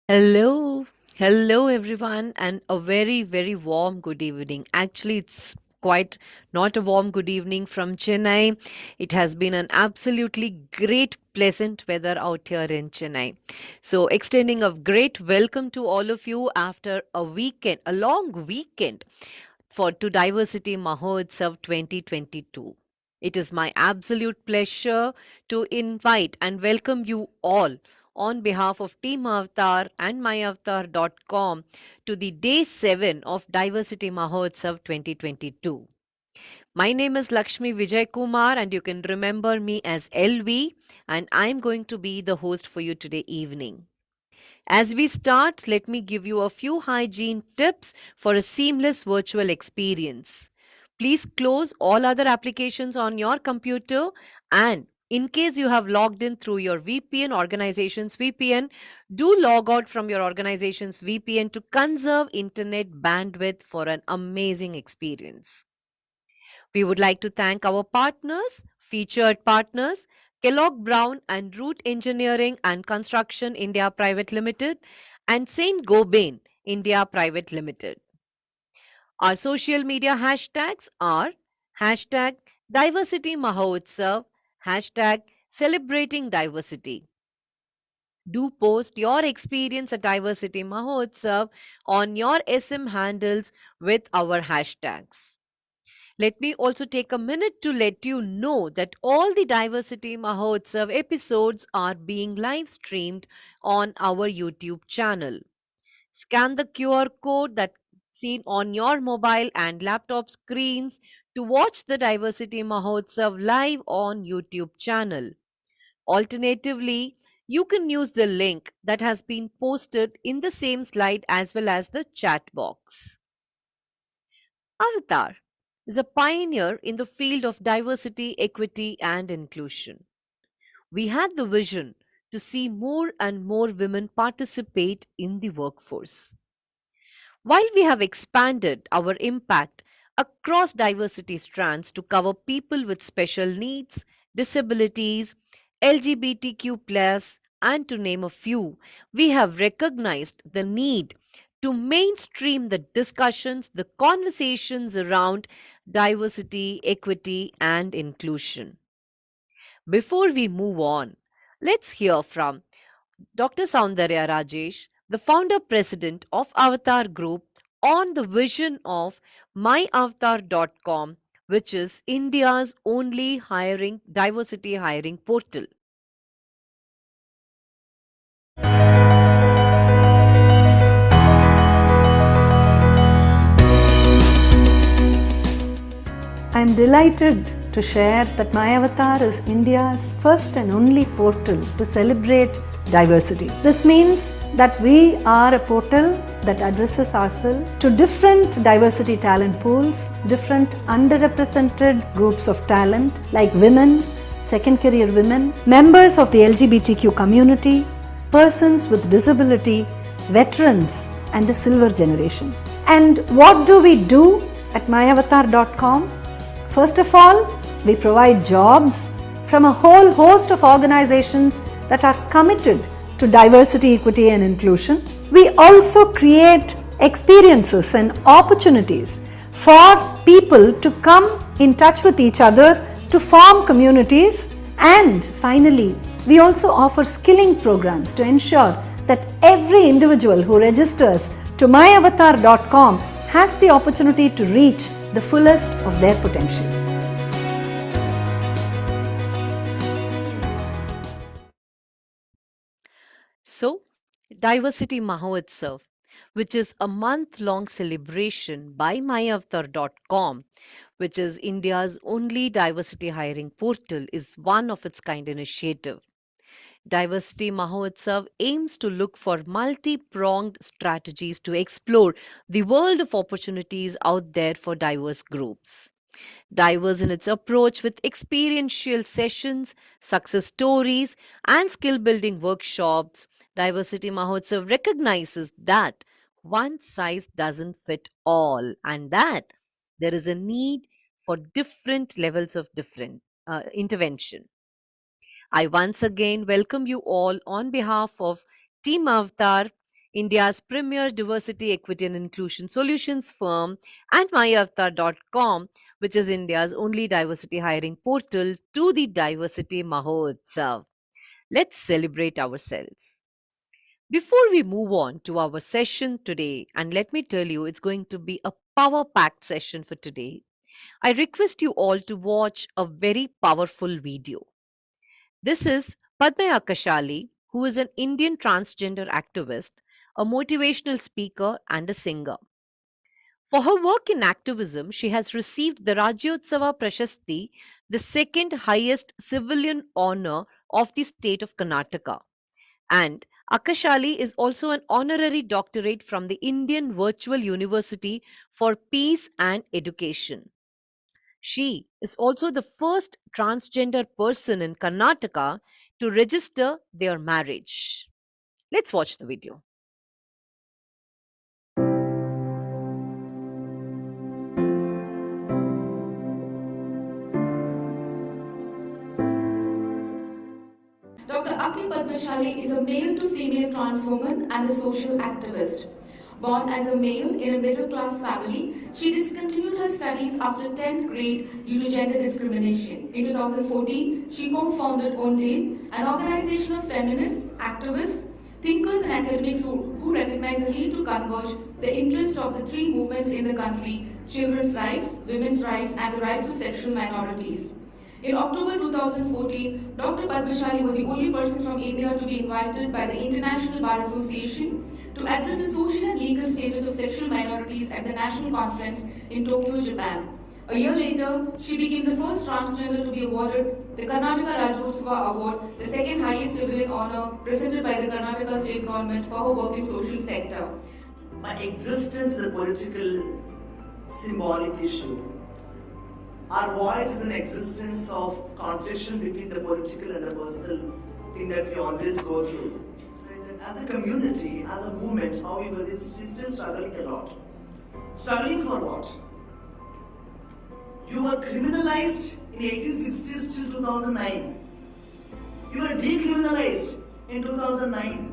Hello, hello everyone, and a very, very warm good evening. Actually, it's quite not a warm good evening from Chennai. It has been an absolutely great, pleasant weather out here in Chennai. So, extending a great welcome to all of you after a weekend, a long weekend for to Diversity Mahotsav 2022. It is my absolute pleasure to invite and welcome you all on behalf of Team Avatar and myavatar.com to the day 7 of Diversity Mahotsav 2022. My name is Lakshmi Vijay Kumar and you can remember me as LV, and I'm going to be the host for you today evening. As we start, let me give you a few hygiene tips for a seamless virtual experience. Please close all other applications on your computer, and in case you have logged in through your VPN, organization's VPN, do log out from your organization's VPN to conserve internet bandwidth for an amazing experience. We would like to thank our partners, featured partners, Kellogg Brown and Root Engineering and Construction India Private Limited, and Saint Gobain India Private Limited. Our social media hashtags are hashtag Diversity Mahotsav, hashtag Celebrating Diversity. Do post your experience at Diversity Mahotsav on your SM handles with our hashtags. Let me also take a minute to let you know that all the Diversity Mahotsav episodes are being live streamed on our YouTube channel. Scan the QR code that's seen on your mobile and laptop screens to watch the Diversity Mahotsav live on YouTube channel. Alternatively, you can use the link that has been posted in the same slide as well as the chat box. Avatar is a pioneer in the field of diversity, equity, and inclusion. We had the vision to see more and more women participate in the workforce. While we have expanded our impact across diversity strands to cover people with special needs, disabilities, LGBTQ, and to name a few, we have recognized the need to mainstream the discussions, the conversations around diversity, equity, and inclusion. Before we move on, let's hear from Dr. Soundarya Rajesh, the founder president of Avatar Group, on the vision of myavatar.com, which is India's only hiring diversity hiring portal. I am delighted to share that My Avatar is India's first and only portal to celebrate diversity. This means that we are a portal that addresses ourselves to different diversity talent pools, different underrepresented groups of talent like women, second career women, members of the LGBTQ community, persons with disability, veterans, and the silver generation. And what do we do at myavatar.com? First of all, we provide jobs from a whole host of organizations that are committed to diversity, equity, and inclusion. We also create experiences and opportunities for people to come in touch with each other to form communities. And finally, we also offer skilling programs to ensure that every individual who registers to myavatar.com has the opportunity to reach the fullest of their potential. So, Diversity Mahotsav, which is a month long celebration by myavatar.com, which is India's only diversity hiring portal, is one of its kind initiative. Diversity Mahotsav aims to look for multi pronged strategies to explore the world of opportunities out there for diverse groups. Diverse in its approach with experiential sessions, success stories, and skill building workshops, Diversity Mahotsav recognizes that one size doesn't fit all and that there is a need for different levels of different intervention. I once again welcome you all on behalf of Team Avatar India's premier diversity, equity, and inclusion solutions firm, and myavatar.com, which is India's only diversity hiring portal, to the Diversity Mahotsav. Let's celebrate ourselves. Before we move on to our session today, and let me tell you, it's going to be a power packed session for today, I request you all to watch a very powerful video. This is Padma Akashali, who is an Indian transgender activist, a motivational speaker, and a singer. For her work in activism, she has received the Rajyotsava Prashasti, the second highest civilian honor of the state of Karnataka. And Akashali is also an honorary doctorate from the Indian Virtual University for Peace and Education. She is also the first transgender person in Karnataka to register their marriage. Let's watch the video. Dr. Aki Padmashali is a male to female trans woman and a social activist. Born as a male in a middle class family, she discontinued her studies after 10th grade due to gender discrimination. In 2014, she co-founded ONDAME, an organization of feminists, activists, thinkers and academics who recognize the need to converge the interests of the three movements in the country: children's rights, women's rights, and the rights of sexual minorities. In October 2014, Dr. Padmashali was the only person from India to be invited by the International Bar Association to address the social and legal status of sexual minorities at the National Conference in Tokyo, Japan. A year later, she became the first transgender to be awarded the Karnataka Rajyotsava Award, the second highest civilian honor presented by the Karnataka state government for her work in social sector. My existence is a political symbolic issue. Our voice is an existence of confliction between the political and the personal thing that we always go through. So as a community, as a movement, however, it's still struggling a lot. Struggling for what? You were criminalized in 1860s till 2009. You were decriminalized in 2009.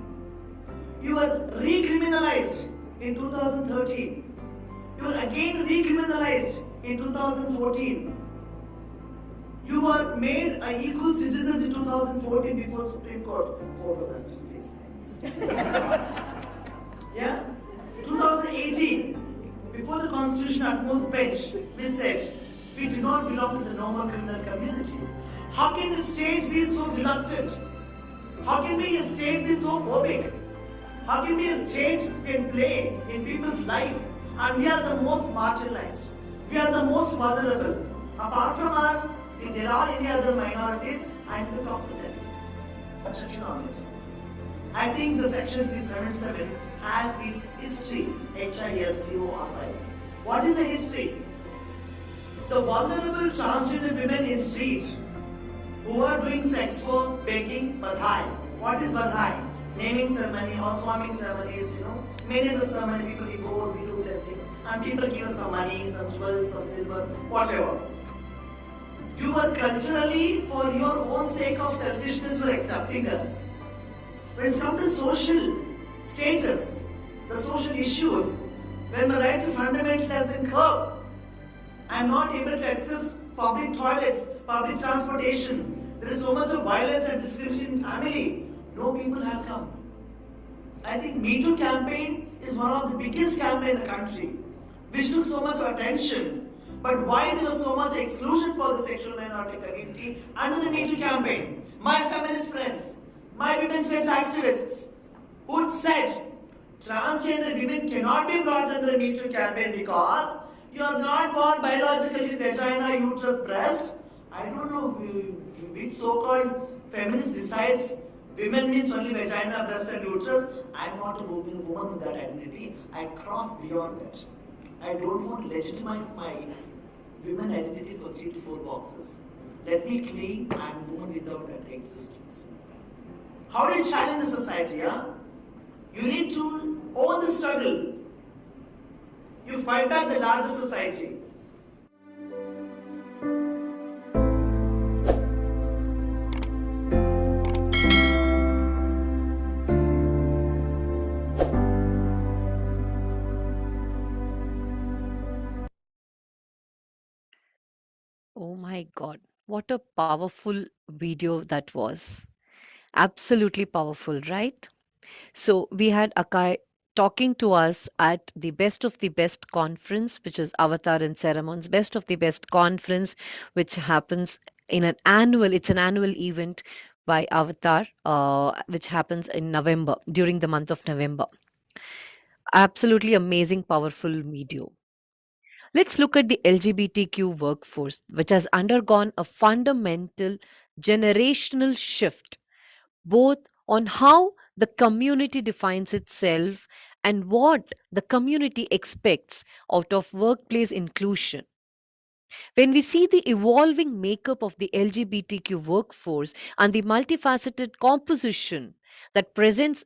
You were recriminalized in 2013. You were again recriminalized in 2014. You were made an equal citizens in 2014 before Supreme Court. Please, thanks. Yeah? 2018, before the Constitution utmost bench, we said, we do not belong to the normal criminal community. How can the state be so reluctant? How can a state be so phobic? How can a state can play in people's life? And we are the most marginalized. We are the most vulnerable. Apart from us, if there are any other minorities, I need to talk to them. Objection on it. I think the section 377 has its history. HISTORY. What is the history? The vulnerable transgender women in street who are doing sex work, begging, badhai. What is badhai? Naming ceremony, housewarming ceremonies, Many of the ceremony people we go, we do blessing, and people give us some money, some jewels, some silver, whatever. You were culturally, for your own sake of selfishness, you are accepting us. When it's come to social status, the social issues, when my right to fundamental has been curbed, I am not able to access public toilets, public transportation. There is so much of violence and discrimination in family. No people have come. I think Me Too campaign is one of the biggest campaign in the country, which took so much attention. But why there was so much exclusion for the sexual minority community under the Me Too campaign? My feminist friends, my women's rights activists, who said transgender women cannot be brought under the Me Too campaign because you are not born biologically with vagina, uterus, breast. I don't know which so-called feminist decides women means only vagina, breast and uterus. I am not a woman with that identity. I cross beyond that. I don't want to legitimize my women identity for 3 to 4 boxes. Let me claim I am a woman without that existence. How do you challenge the society? You need to own the struggle. You fight back the larger society. My God, what a powerful video that was. Absolutely powerful, right? So we had Akai talking to us at the Best of the Best conference, which is Avatar and Ceremons Best of the Best conference, which happens in it's an annual event by Avatar, which happens in November, during the month of November. Absolutely amazing, powerful video. Let's look at the LGBTQ workforce, which has undergone a fundamental generational shift both on how the community defines itself and what the community expects out of workplace inclusion. When we see the evolving makeup of the LGBTQ workforce and the multifaceted composition that presents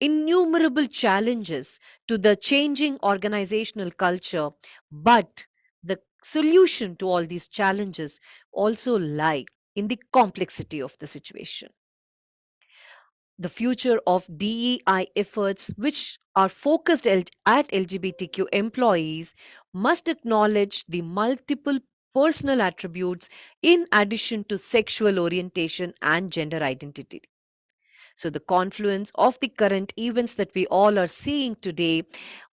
innumerable challenges to the changing organizational culture, but the solution to all these challenges also lie in the complexity of the situation. The future of DEI efforts, which are focused at LGBTQ employees, must acknowledge the multiple personal attributes in addition to sexual orientation and gender identity. So, the confluence of the current events that we all are seeing today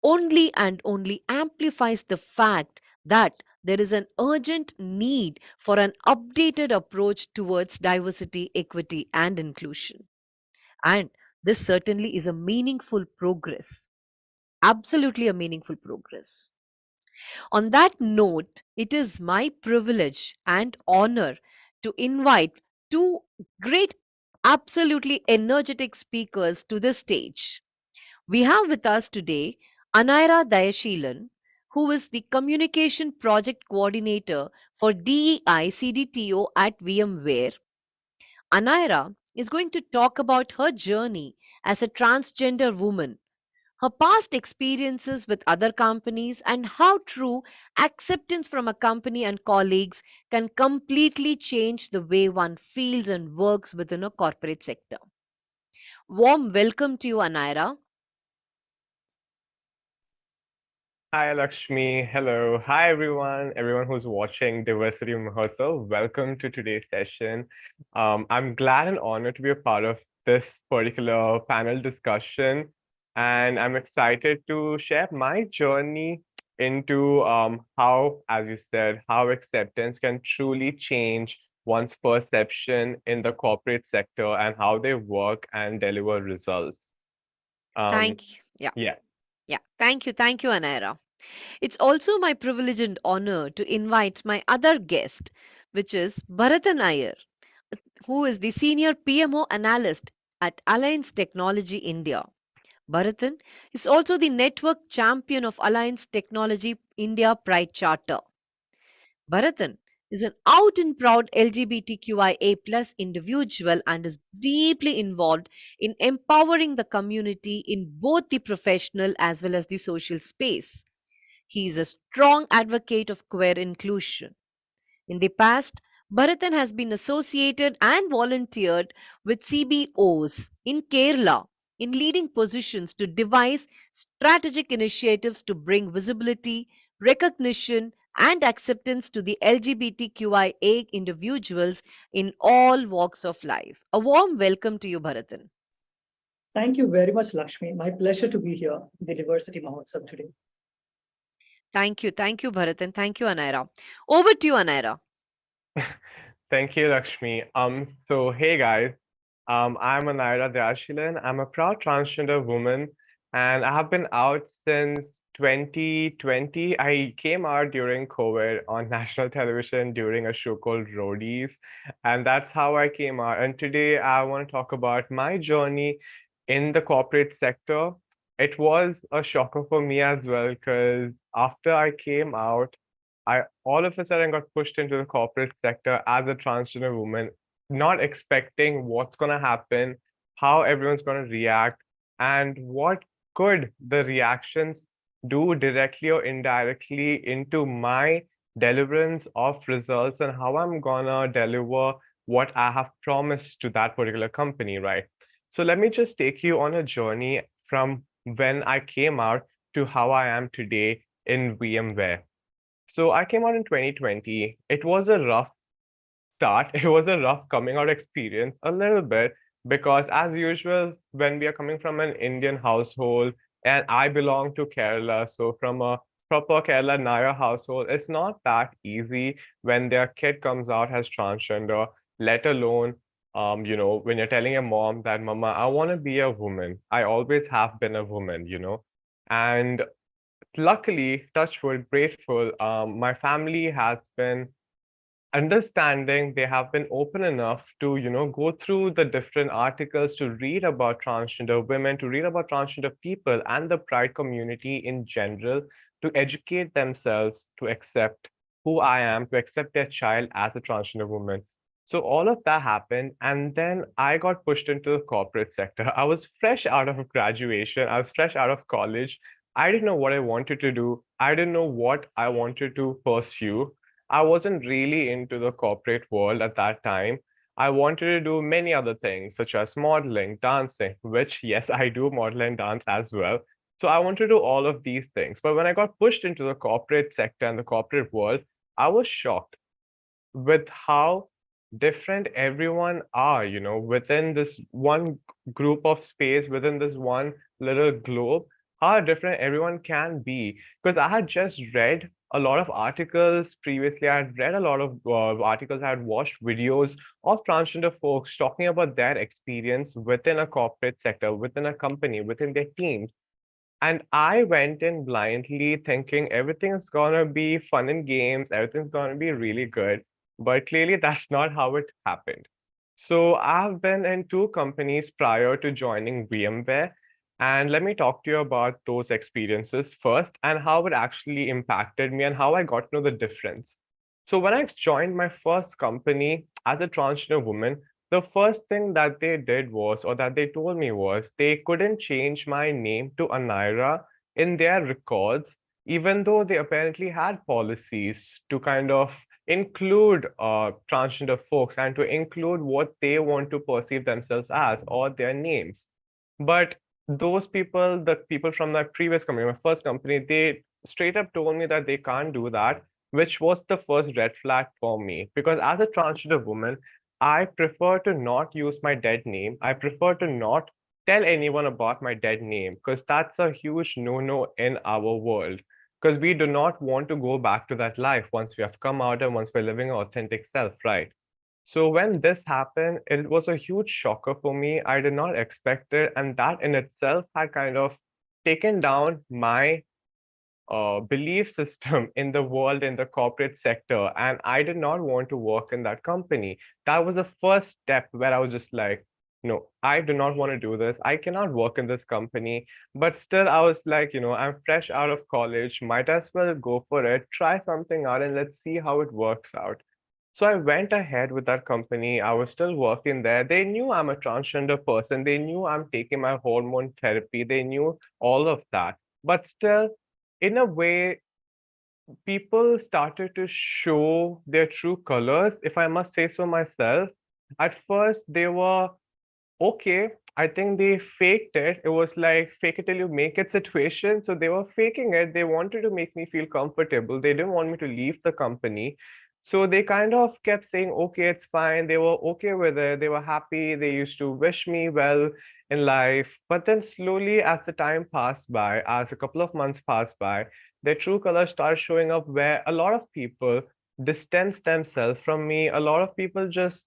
only and only amplifies the fact that there is an urgent need for an updated approach towards diversity, equity, and inclusion. And this certainly is a meaningful progress, absolutely a meaningful progress. On that note, it is my privilege and honor to invite two great, absolutely energetic speakers to the stage. We have with us today Anaira Dayashilan, who is the Communication Project Coordinator for DEI CDTO at VMware. Anaira is going to talk about her journey as a transgender woman, her past experiences with other companies, and how true acceptance from a company and colleagues can completely change the way one feels and works within a corporate sector. Warm welcome to you, Anaira. Hi, Lakshmi. Hello. Hi, everyone. Everyone who's watching Diversity Mahotsav. Welcome to today's session. I'm glad and honored to be a part of this particular panel discussion. And I'm excited to share my journey into how, as you said, how acceptance can truly change one's perception in the corporate sector and how they work and deliver results. Um, Thank you. Yeah, yeah. yeah. Thank you, Anaira. It's also my privilege and honor to invite my other guest, which is Bharatan Iyer, who is the Senior PMO Analyst at Alliance Technology India. Bharatan is also the Network Champion of Alliance Technology India Pride Charter. Bharatan is an out and proud LGBTQIA plus individual and is deeply involved in empowering the community in both the professional as well as the social space. He is a strong advocate of queer inclusion. In the past, Bharatan has been associated and volunteered with CBOs in Kerala in leading positions to devise strategic initiatives to bring visibility, recognition, and acceptance to the LGBTQIA individuals in all walks of life. A warm welcome to you, Bharatan. Thank you very much, Lakshmi. My pleasure to be here in the Diversity Mahotsav today. Thank you, Bharatan. Thank you, Anaira. Over to you, Anaira. Thank you, Lakshmi. So hey guys, I'm Anaira Dashilan. I'm a proud transgender woman, and I have been out since 2020. I came out during COVID on national television during a show called Roadies, and that's how I came out. And today I want to talk about my journey in the corporate sector. It was a shocker for me as well because after I came out, I all of a sudden got pushed into the corporate sector as a transgender woman, not expecting what's going to happen, how everyone's going to react, and what could the reactions do directly or indirectly into my deliverance of results and how I'm gonna deliver what I have promised to that particular company, right? So let me just take you on a journey from when I came out to how I am today in VMware. So I came out in 2020. It was a rough start, it was a rough coming out experience a little bit because, as usual, when we are coming from an Indian household, and I belong to Kerala, so from a proper Kerala Nair household, it's not that easy when their kid comes out as transgender, let alone, when you're telling your mom that, Mama, I want to be a woman. I always have been a woman. And luckily, touch wood, grateful, my family has been understanding. They have been open enough to go through the different articles, to read about transgender women, to read about transgender people and the pride community in general, to educate themselves, to accept who I am, to accept their child as a transgender woman. So all of that happened, and then I got pushed into the corporate sector. I was fresh out of graduation, I was fresh out of college. I didn't know what I wanted to do, I didn't know what I wanted to pursue. I wasn't really into the corporate world at that time. I wanted to do many other things, such as modeling, dancing, which, yes, I do model and dance as well. So I wanted to do all of these things. But when I got pushed into the corporate sector and the corporate world, I was shocked with how different everyone are, within this one group of space, within this one little globe, how different everyone can be. Because I had just read a lot of articles previously, I had read a lot of articles, I had watched videos of transgender folks talking about their experience within a corporate sector, within a company, within their teams. And I went in blindly thinking everything's gonna be fun and games, everything's gonna be really good. But clearly, that's not how it happened. So I've been in two companies prior to joining VMware. And let me talk to you about those experiences first and how it actually impacted me and how I got to know the difference. So when I joined my first company as a transgender woman, the first thing that they did was, or that they told me was, they couldn't change my name to Anaira in their records, even though they apparently had policies to kind of include transgender folks and to include what they want to perceive themselves as or their names. But those people, the people from my previous company, my first company, they straight up told me that they can't do that, which was the first red flag for me. Because as a transgender woman, I prefer to not use my dead name. I prefer to not tell anyone about my dead name because that's a huge no-no in our world. Because we do not want to go back to that life once we have come out and once we're living our authentic self, right? So when this happened, it was a huge shocker for me. I did not expect it, and that in itself had kind of taken down my belief system in the world, in the corporate sector, and I did not want to work in that company. That was the first step where I was just like, no, I do not want to do this. I cannot work in this company. But still, I was like, I'm fresh out of college, might as well go for it, try something out, and let's see how it works out. So I went ahead with that company. I was still working there. They knew I'm a transgender person. They knew I'm taking my hormone therapy. They knew all of that. But still, in a way, people started to show their true colors, if I must say so myself. At first, they were okay. I think they faked it. It was like fake it till you make it situation. So they were faking it. They wanted to make me feel comfortable. They didn't want me to leave the company. So they kind of kept saying, okay, it's fine. They were okay with it. They were happy. They used to wish me well in life. But then slowly, as the time passed by, as a couple of months passed by, their true colors started showing up where a lot of people distanced themselves from me. A lot of people just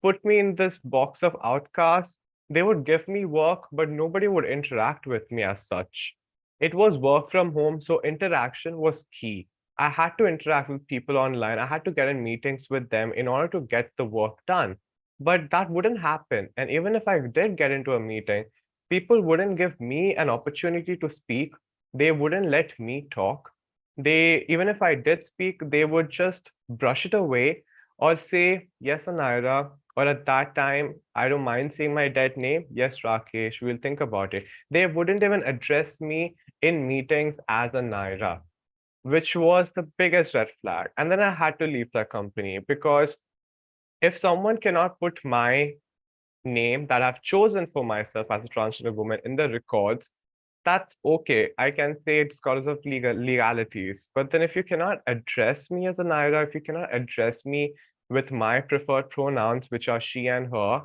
put me in this box of outcasts. They would give me work, but nobody would interact with me as such. It was work from home, so interaction was key. I had to interact with people online. I had to get in meetings with them in order to get the work done. But that wouldn't happen. And even if I did get into a meeting, people wouldn't give me an opportunity to speak. They wouldn't let me talk. Even if I did speak, they would just brush it away or say, yes, Anaira, or at that time, I don't mind saying my dead name. Yes, Rakesh, we'll think about it. They wouldn't even address me in meetings as a Naira, which was the biggest red flag. And then I had to leave that company because if someone cannot put my name that I've chosen for myself as a transgender woman in the records, that's okay. I can say it's because of legalities. But then if you cannot address me as a Naira, if you cannot address me with my preferred pronouns, which are she and her,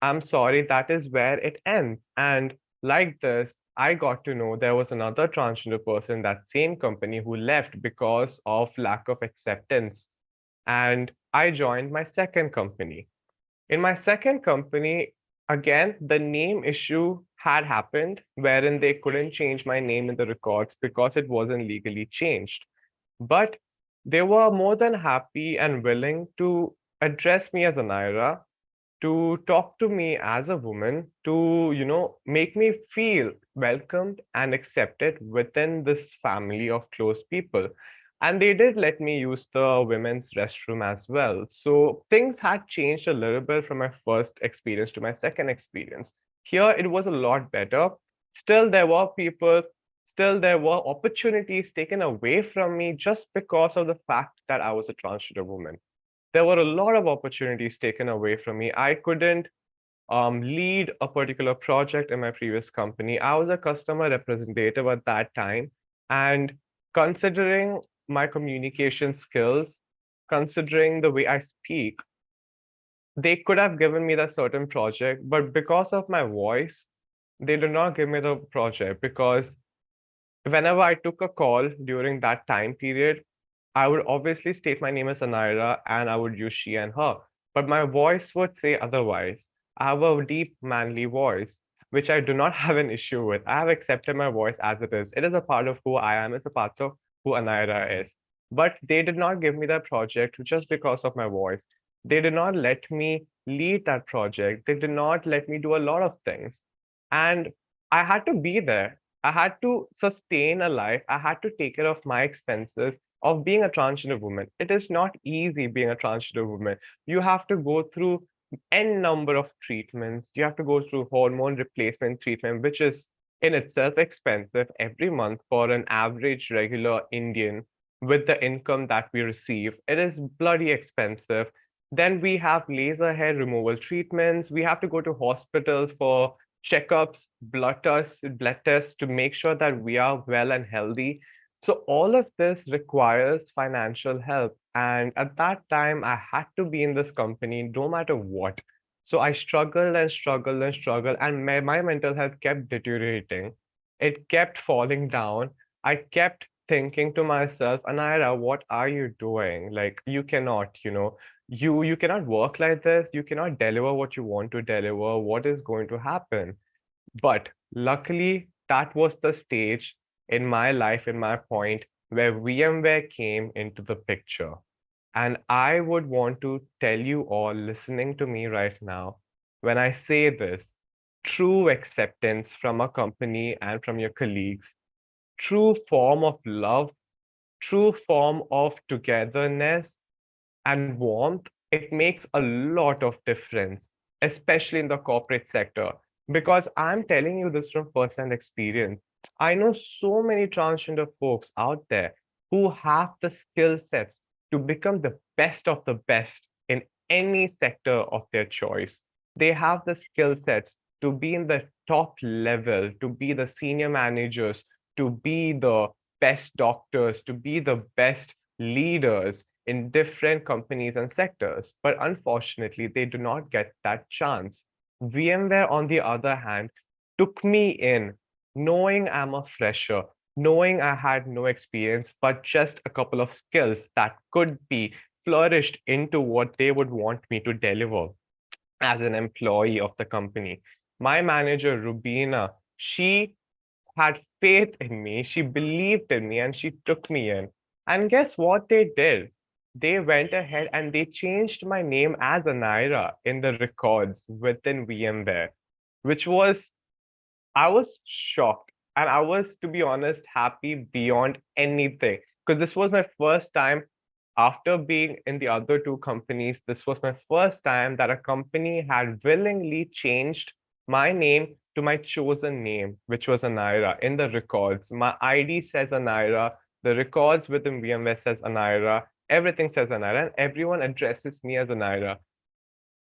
I'm sorry, that is where it ends. And like this, I got to know there was another transgender person in that same company who left because of lack of acceptance. And I joined my second company. In my second company, again, the name issue had happened wherein they couldn't change my name in the records because it wasn't legally changed. But they were more than happy and willing to address me as Anaira, to talk to me as a woman, to, make me feel welcomed and accepted within this family of close people. And they did let me use the women's restroom as well. So things had changed a little bit from my first experience to my second experience. Here, it was a lot better. Still, there were people, still, there were opportunities taken away from me just because of the fact that I was a transgender woman. There were a lot of opportunities taken away from me. I couldn't lead a particular project in my previous company. I was a customer representative at that time. And considering my communication skills, considering the way I speak, they could have given me that certain project, but because of my voice, they did not give me the project because whenever I took a call during that time period, I would obviously state my name as Anaira and I would use she and her. But my voice would say otherwise. I have a deep manly voice, which I do not have an issue with. I have accepted my voice as it is. It is a part of who I am, it's a part of who Anaira is. But they did not give me that project just because of my voice. They did not let me lead that project. They did not let me do a lot of things. And I had to be there. I had to sustain a life. I had to take care of my expenses of being a transgender woman. It is not easy being a transgender woman. You have to go through n number of treatments. You have to go through hormone replacement treatment, which is in itself expensive every month for an average regular Indian with the income that we receive. It is bloody expensive. Then we have laser hair removal treatments. We have to go to hospitals for checkups, blood tests to make sure that we are well and healthy. So all of this requires financial help. And at that time, I had to be in this company no matter what. So I struggled and struggled and struggled, and my mental health kept deteriorating. It kept falling down. I kept thinking to myself, Anaira, what are you doing? Like, you cannot, you cannot work like this. You cannot deliver what you want to deliver. What is going to happen? But luckily, that was the stage in my life, in my point, where VMware came into the picture. And I would want to tell you all listening to me right now, when I say this, true acceptance from a company and from your colleagues, true form of love, true form of togetherness and warmth, it makes a lot of difference, especially in the corporate sector. Because I'm telling you this from first-hand experience. I know so many transgender folks out there who have the skill sets to become the best of the best in any sector of their choice. They have the skill sets to be in the top level, to be the senior managers, to be the best doctors, to be the best leaders in different companies and sectors, but unfortunately, they do not get that chance. VMware, on the other hand, took me in knowing I'm a fresher, knowing I had no experience, but just a couple of skills that could be flourished into what they would want me to deliver as an employee of the company. My manager, Rubina, she had faith in me, she believed in me, and she took me in. And guess what they did? They went ahead and they changed my name as Anaira in the records within VMware, which was, I was shocked. And I was, to be honest, happy beyond anything. Because this was my first time after being in the other two companies. This was my first time that a company had willingly changed my name to my chosen name, which was Anaira in the records. My ID says Anaira, the records within VMware says Anaira, everything says Anaira, and everyone addresses me as Anaira.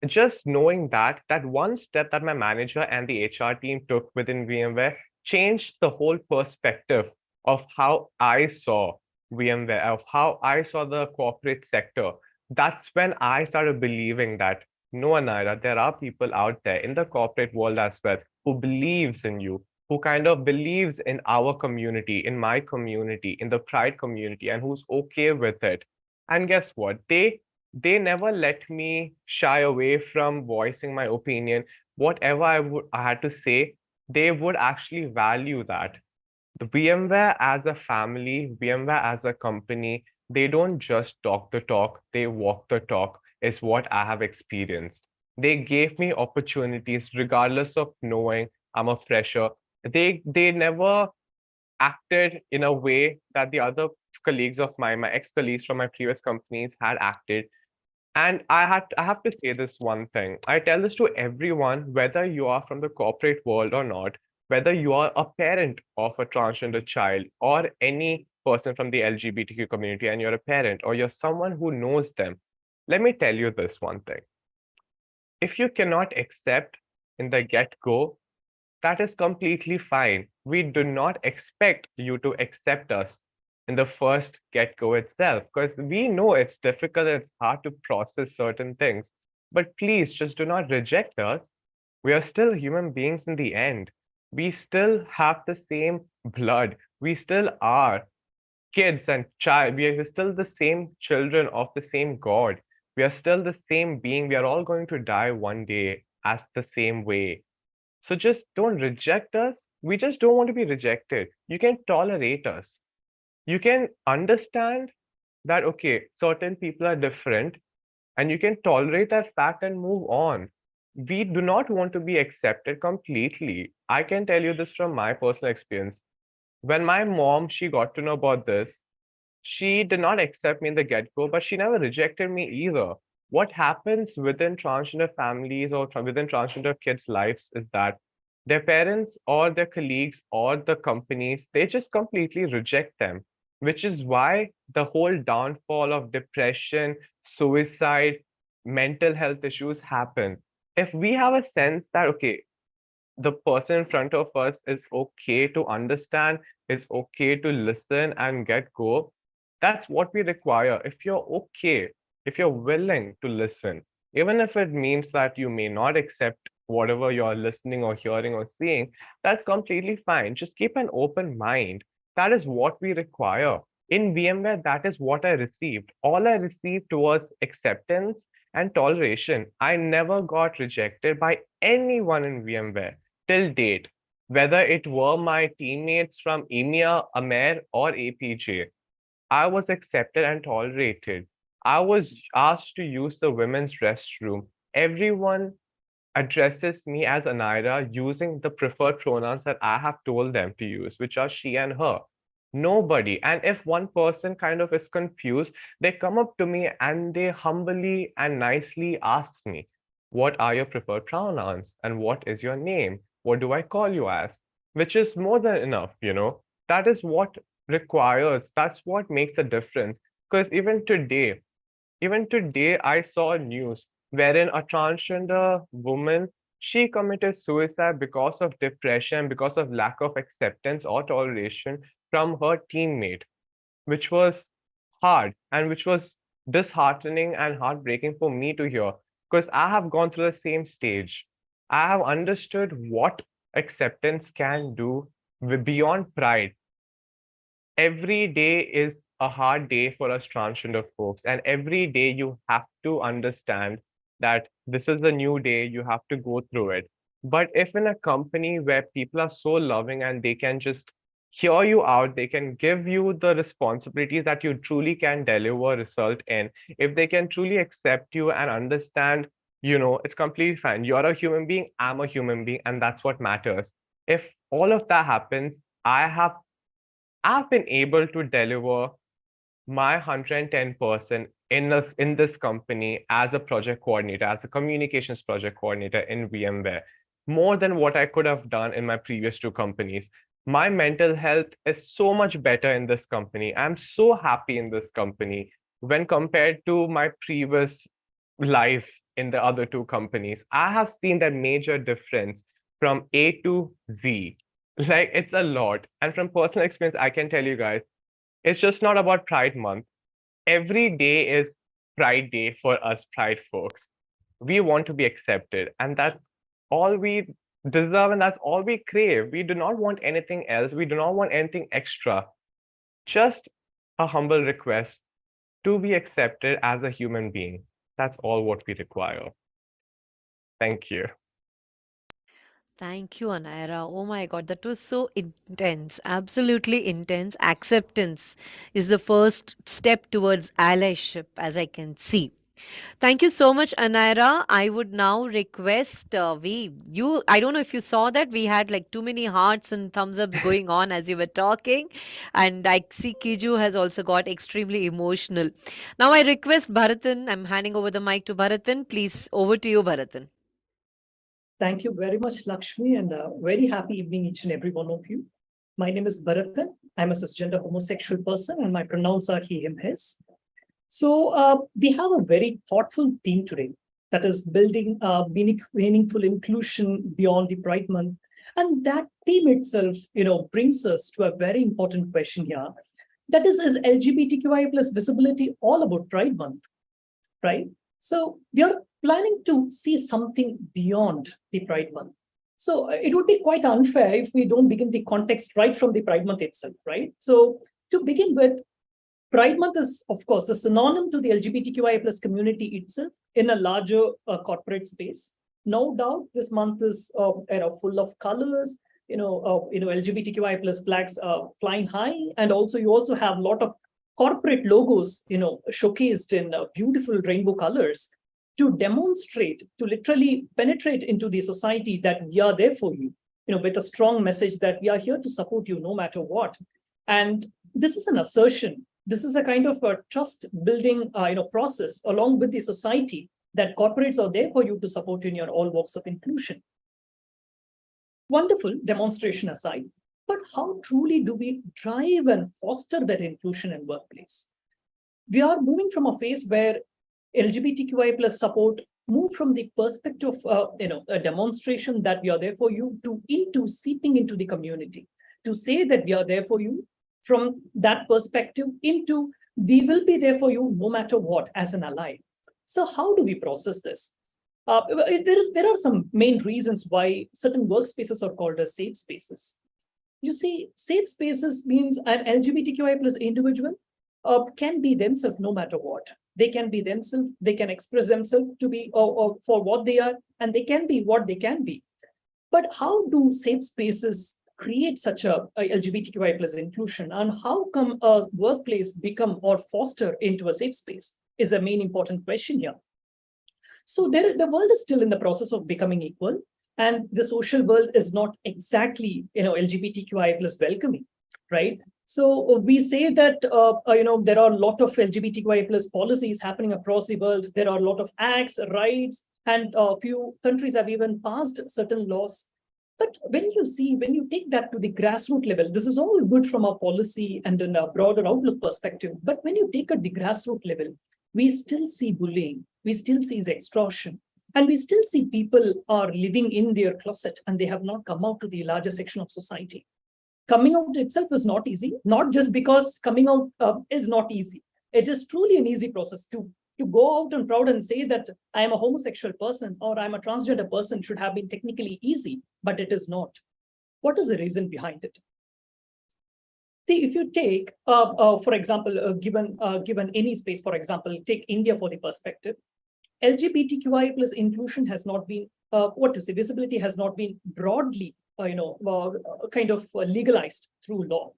Just knowing that one step that my manager and the HR team took within VMware changed the whole perspective of how I saw VMware, of how I saw the corporate sector. that's when I started believing that no, Anaira, there are people out there in the corporate world as well who believes in you, who kind of believes in our community, in my community, in the pride community, and who's okay with it. And guess what? They never let me shy away from voicing my opinion. Whatever I had to say, they would actually value that. The VMware as a family, VMware as a company, they don't just talk the talk, they walk the talk, is what I have experienced. They gave me opportunities regardless of knowing I'm a fresher. They never acted in a way that the other colleagues of mine, my ex-colleagues from my previous companies had acted. And I have to say this one thing. I tell this to everyone, whether you are from the corporate world or not, whether you are a parent of a transgender child or any person from the LGBTQ community and you're a parent or you're someone who knows them. Let me tell you this one thing. If you cannot accept in the get-go, that is completely fine. We do not expect you to accept us in the first get-go itself, because we know it's difficult, it's hard to process certain things. But please just do not reject us. We are still human beings in the end. We still have the same blood. We still are kids and child. We are still the same children of the same God. We are still the same being. We are all going to die one day as the same way. So just don't reject us. We just don't want to be rejected. You can tolerate us. You can understand that, okay, certain people are different, and you can tolerate that fact and move on. We do not want to be accepted completely. I can tell you this from my personal experience. When my mom, she got to know about this, she did not accept me in the get-go, but she never rejected me either. What happens within transgender families or within transgender kids' lives is that their parents or their colleagues or the companies, they just completely reject them, which is why the whole downfall of depression, suicide, mental health issues happen. If we have a sense that, okay, the person in front of us is okay to understand, is okay to listen and get go. That's what we require. If you're okay, if you're willing to listen, even if it means that you may not accept whatever you're listening or hearing or seeing, that's completely fine. Just keep an open mind. That is what we require. In VMware, that is what I received. All I received was acceptance and toleration. I never got rejected by anyone in VMware till date, whether it were my teammates from EMEA, AMER, or APJ. I was accepted and tolerated. I was asked to use the women's restroom. Everyone addresses me as Anaira using the preferred pronouns that I have told them to use, which are she and her. Nobody. And if one person kind of is confused, they come up to me and they humbly and nicely ask me, what are your preferred pronouns? And what is your name? What do I call you as? Which is more than enough, you know? That is what requires, that's what makes a difference. Because even today, I saw news wherein a transgender woman, she committed suicide because of depression, because of lack of acceptance or toleration from her teammate, which was hard and which was disheartening and heartbreaking for me to hear because I have gone through the same stage. I have understood what acceptance can do beyond pride. Every day is a hard day for us transgender folks, and every day you have to understand that this is a new day, you have to go through it. But if in a company where people are so loving and they can just hear you out, they can give you the responsibilities that you truly can deliver result in, if they can truly accept you and understand, it's completely fine. You're a human being, I'm a human being, and that's what matters. If all of that happens, I have I've been able to deliver my 110% in this company as a project coordinator, as a communications project coordinator in VMware, more than what I could have done in my previous two companies. My mental health is so much better in this company. I'm so happy in this company when compared to my previous life in the other two companies. I have seen that major difference from A to Z. Like it's a lot. And from personal experience, I can tell you guys, it's just not about Pride Month. Every day is Pride Day for us Pride folks. We want to be accepted, and that's all we deserve, and that's all we crave. We do not want anything else. We do not want anything extra. Just a humble request to be accepted as a human being. That's all what we require. Thank you. Thank you, Anaira. Oh my God, that was so intense, absolutely intense. Acceptance is the first step towards allyship, as I can see. Thank you so much, Anaira. I would now request I don't know if you saw that we had like too many hearts and thumbs ups going on as you were talking, and I see Kiju has also got extremely emotional. Now I request Bharatan. I'm handing over the mic to Bharatan. Please, over to you, Bharatan. Thank you very much, Lakshmi, and a very happy evening, each and every one of you. My name is Bharathan. I'm a cisgender homosexual person, and my pronouns are he, him, his. So we have a very thoughtful theme today, that is building meaningful inclusion beyond the Pride Month. And that theme itself, brings us to a very important question here. That is LGBTQI plus visibility all about Pride Month, right? So we are planning to see something beyond the Pride Month. So it would be quite unfair if we don't begin the context right from the Pride Month itself, right? So to begin with, Pride Month is, of course, a synonym to the LGBTQI plus community itself in a larger corporate space. No doubt, this month is full of colors. LGBTQI plus flags flying high, and also you also have a lot of corporate logos, showcased in beautiful rainbow colors to demonstrate, to literally penetrate into the society that we are there for you. With a strong message that we are here to support you no matter what. And this is an assertion. This is a kind of a trust building process along with the society that corporates are there for you to support in your all walks of inclusion. Wonderful demonstration aside, but how truly do we drive and foster that inclusion in workplace? We are moving from a phase where LGBTQI plus support move from the perspective of a demonstration that we are there for you into seeping into the community, to say that we are there for you from that perspective into we will be there for you no matter what as an ally. So how do we process this? There are some main reasons why certain workspaces are called as safe spaces. You see, safe spaces means an LGBTQI plus individual can be themselves no matter what. They can be themselves, they can express themselves to be or for what they are, and they can be what they can be. But how do safe spaces create such a LGBTQI plus inclusion, and how come a workplace become or foster into a safe space is a main important question here. So the world is still in the process of becoming equal, and the social world is not exactly LGBTQI plus welcoming, right? So we say that there are a lot of LGBTQI plus policies happening across the world. There are a lot of acts, rights, and a few countries have even passed certain laws. But when you take that to the grassroots level, this is all good from a policy and in a broader outlook perspective. But when you take at the grassroots level, we still see bullying, we still see extortion, and we still see people are living in their closet and they have not come out to the larger section of society. Coming out itself is not easy, not just because coming out is not easy. It is truly an easy process to go out and proud and say that I am a homosexual person or I'm a transgender person should have been technically easy, but it is not. What is the reason behind it? If you take, for example, given any space, for example, take India for the perspective, LGBTQI plus inclusion has not been, visibility has not been broadly, legalized through law.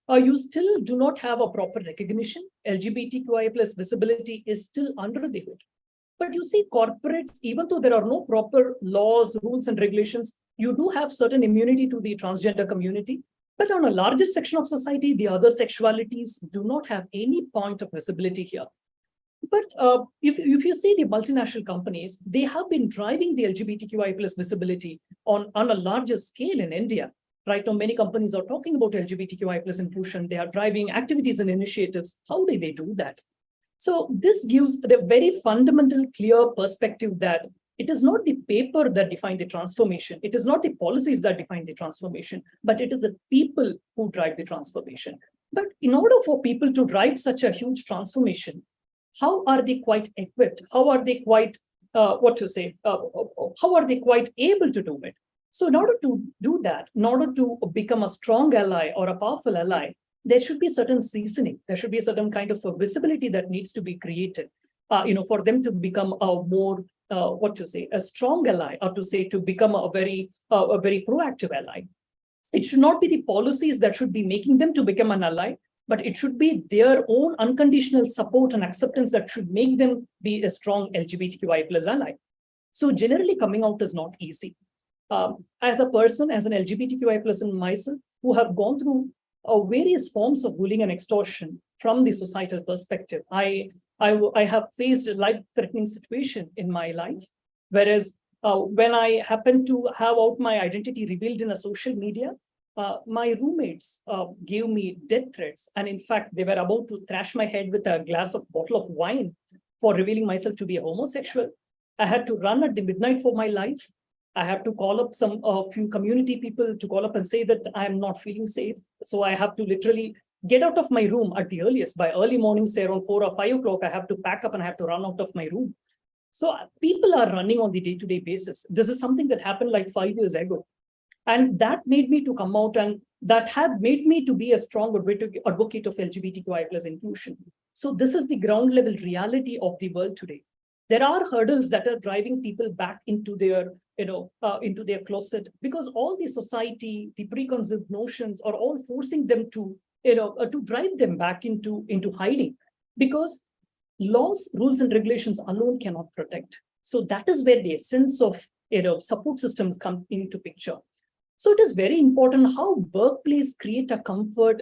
You still do not have a proper recognition. LGBTQI plus visibility is still under the hood. But you see, corporates, even though there are no proper laws, rules, and regulations, you do have certain immunity to the transgender community. But on a larger section of society, the other sexualities do not have any point of visibility here. But if you see the multinational companies, they have been driving the LGBTQI plus visibility on a larger scale in India. Right now, many companies are talking about LGBTQI plus inclusion. They are driving activities and initiatives. How do they do that? So this gives a very fundamental, clear perspective that it is not the paper that define the transformation. It is not the policies that define the transformation, but it is the people who drive the transformation. But in order for people to drive such a huge transformation, how are they quite equipped? How are they quite, how are they quite able to do it? So in order to do that, in order to become a strong ally or a powerful ally, there should be certain seasoning. There should be a certain kind of a visibility that needs to be created, for them to become a more, a strong ally, or to become a very proactive ally. It should not be the policies that should be making them to become an ally, but it should be their own unconditional support and acceptance that should make them be a strong LGBTQI plus ally. So generally coming out is not easy. As a person, as an LGBTQI person myself, who have gone through various forms of bullying and extortion from the societal perspective, I have faced a life-threatening situation in my life, whereas when I happened to have out my identity revealed in a social media, my roommates gave me death threats. And in fact, they were about to thrash my head with a bottle of wine for revealing myself to be a homosexual. I had to run at the midnight for my life. I have to call up few community people to call up and say that I am not feeling safe. So I have to literally get out of my room at the earliest. By early morning, say around 4 or 5 o'clock, I have to pack up and I have to run out of my room. So people are running on the day-to-day basis. This is something that happened like 5 years ago. And that made me to come out, and that had made me to be a strong advocate of LGBTQI plus inclusion. So this is the ground level reality of the world today. There are hurdles that are driving people back into their, into their closet, because all the society, the preconceived notions are all forcing them to, to drive them back into hiding, because laws, rules, and regulations alone cannot protect. So that is where the essence of, support system come into picture. So it is very important how workplace create a comfort,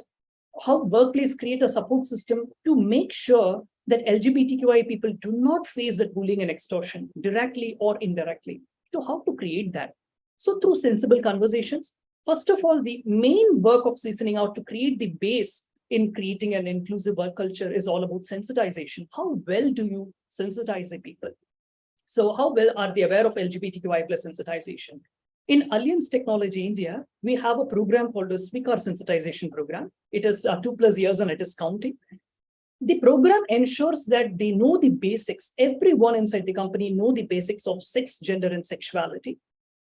how workplace create a support system to make sure that LGBTQI people do not face that bullying and extortion directly or indirectly. So how to create that? So through sensible conversations, first of all, the main work of seasoning out to create the base in creating an inclusive work culture is all about sensitization. How well do you sensitize the people? So how well are they aware of LGBTQI plus sensitization? In Alliance Technology India, we have a program called the Swikar Sensitization Program. It is 2+ years and it is counting. The program ensures that they know the basics. Everyone inside the company know the basics of sex, gender, and sexuality,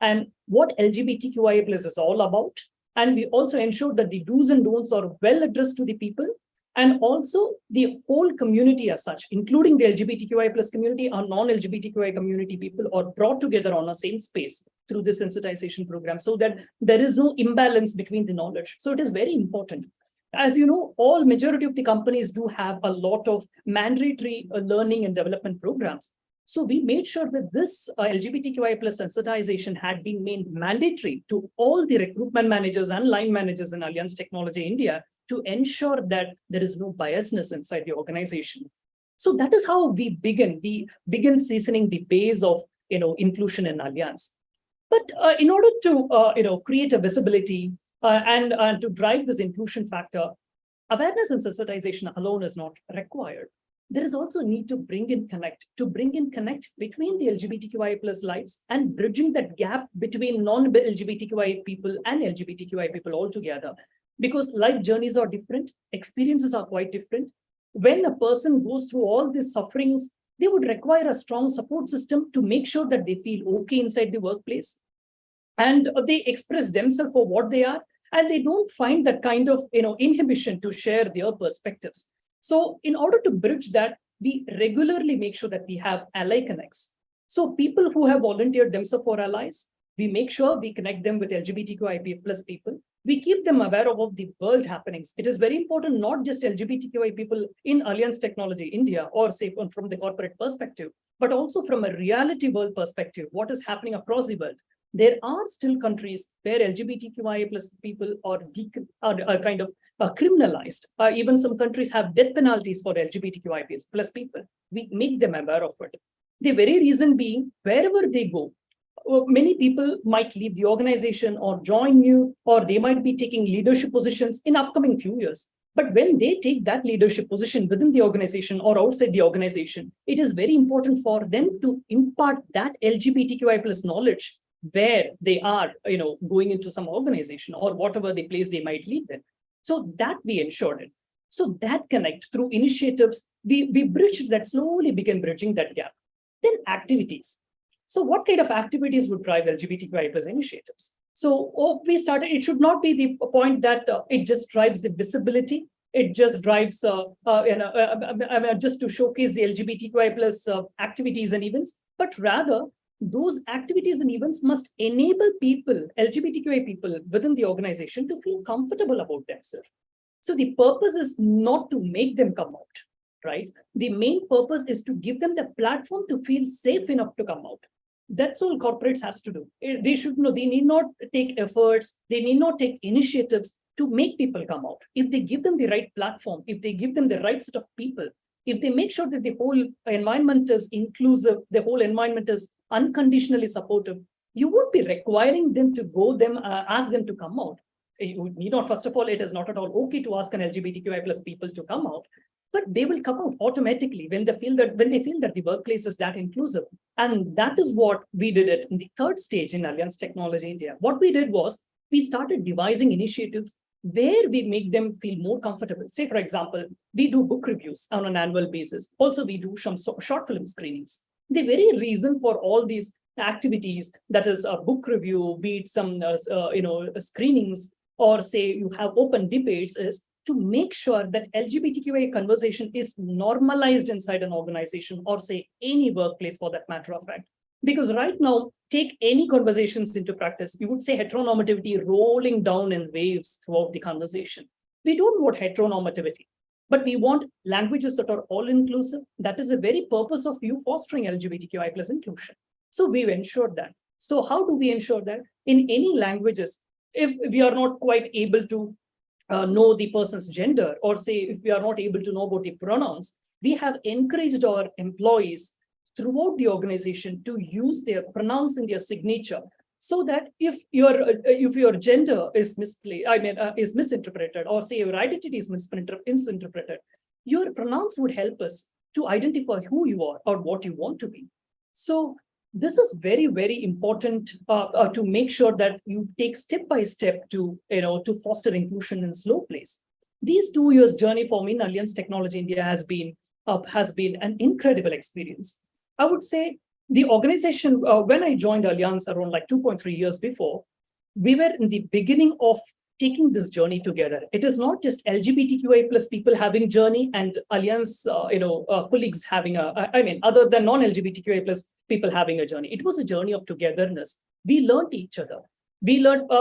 and what LGBTQIA+ is all about. And we also ensure that the do's and don'ts are well addressed to the people, and also the whole community as such, including the LGBTQIA+ community or non-LGBTQI community people, are brought together on a same space through this sensitization program, so that there is no imbalance between the knowledge. So it is very important. As you know, all majority of the companies do have a lot of mandatory learning and development programs. So we made sure that this LGBTQI+ sensitization had been made mandatory to all the recruitment managers and line managers in Alliance Technology India, to ensure that there is no biasness inside the organization. So that is how we begin seasoning the base of inclusion in Alliance. But in order to create a visibility and to drive this inclusion factor, awareness and sensitization alone is not required. There is also a need to bring in connect between the LGBTQI+ lives, and bridging that gap between non-LGBTQI people and LGBTQI people altogether. Because life journeys are different, experiences are quite different. When a person goes through all these sufferings, they would require a strong support system to make sure that they feel okay inside the workplace, and they express themselves for what they are, and they don't find that kind of inhibition to share their perspectives. So in order to bridge that, we regularly make sure that we have ally connects. So people who have volunteered themselves for allies, we make sure we connect them with LGBTQI+ people. We keep them aware of the world happenings. It is very important, not just LGBTQI people in Alliance Technology India, or say from the corporate perspective, but also from a reality world perspective, what is happening across the world. There are still countries where LGBTQI+ people are kind of criminalized. Even some countries have death penalties for LGBTQI+ people. We make them aware of it. The very reason being, wherever they go, many people might leave the organization or join new, or they might be taking leadership positions in upcoming few years. But when they take that leadership position within the organization or outside the organization, it is very important for them to impart that LGBTQI+ knowledge where they are, going into some organization or whatever the place they might lead in. So that we ensured it. So that connect through initiatives, we bridged that, slowly began bridging that gap. Then activities. So what kind of activities would drive LGBTQI plus initiatives? So we started, it should not be the point that it just drives the visibility. It just drives, just to showcase the LGBTQI plus activities and events, but rather those activities and events must enable people, LGBTQI people within the organization to feel comfortable about themselves. So the purpose is not to make them come out, right? The main purpose is to give them the platform to feel safe enough to come out. That's all corporates has to do. They should know, they need not take efforts, they need not take initiatives to make people come out. If they give them the right platform, if they give them the right set of people, if they make sure that the whole environment is inclusive, the whole environment is unconditionally supportive, you won't be requiring them to ask them to come out. You need not, first of all, it is not at all okay to ask an LGBTQI plus people to come out, but they will come out automatically when they feel that the workplace is that inclusive. And that is what we did it in the third stage in Alliance Technology India. What we did was we started devising initiatives where we make them feel more comfortable. Say, for example, we do book reviews on an annual basis. Also, we do some short film screenings. The very reason for all these activities, that is a book review, be it some screenings, or say you have open debates, is to make sure that LGBTQI conversation is normalized inside an organization, or say any workplace for that matter of fact. Because right now, take any conversations into practice, you would say heteronormativity rolling down in waves throughout the conversation. We don't want heteronormativity, but we want languages that are all inclusive. That is the very purpose of you fostering LGBTQI plus inclusion. So we've ensured that. So how do we ensure that? In any languages, if we are not quite able to know the person's gender, or say if we are not able to know about the pronouns, we have encouraged our employees throughout the organization to use their pronouns in their signature, so that if your gender is is misinterpreted, or say your identity is misinterpreted, your pronouns would help us to identify who you are or what you want to be. So this is very, very important to make sure that you take step by step to foster inclusion in slow place. These 2 years journey for me in Alliance Technology India has been an incredible experience. I would say the organization, when I joined Alliance around like 2.3 years before, we were in the beginning of taking this journey together. It is not just LGBTQI plus people having journey and Alliance colleagues having other than non-LGBTQI plus people having a journey. It was a journey of togetherness. We learned each other. We learned,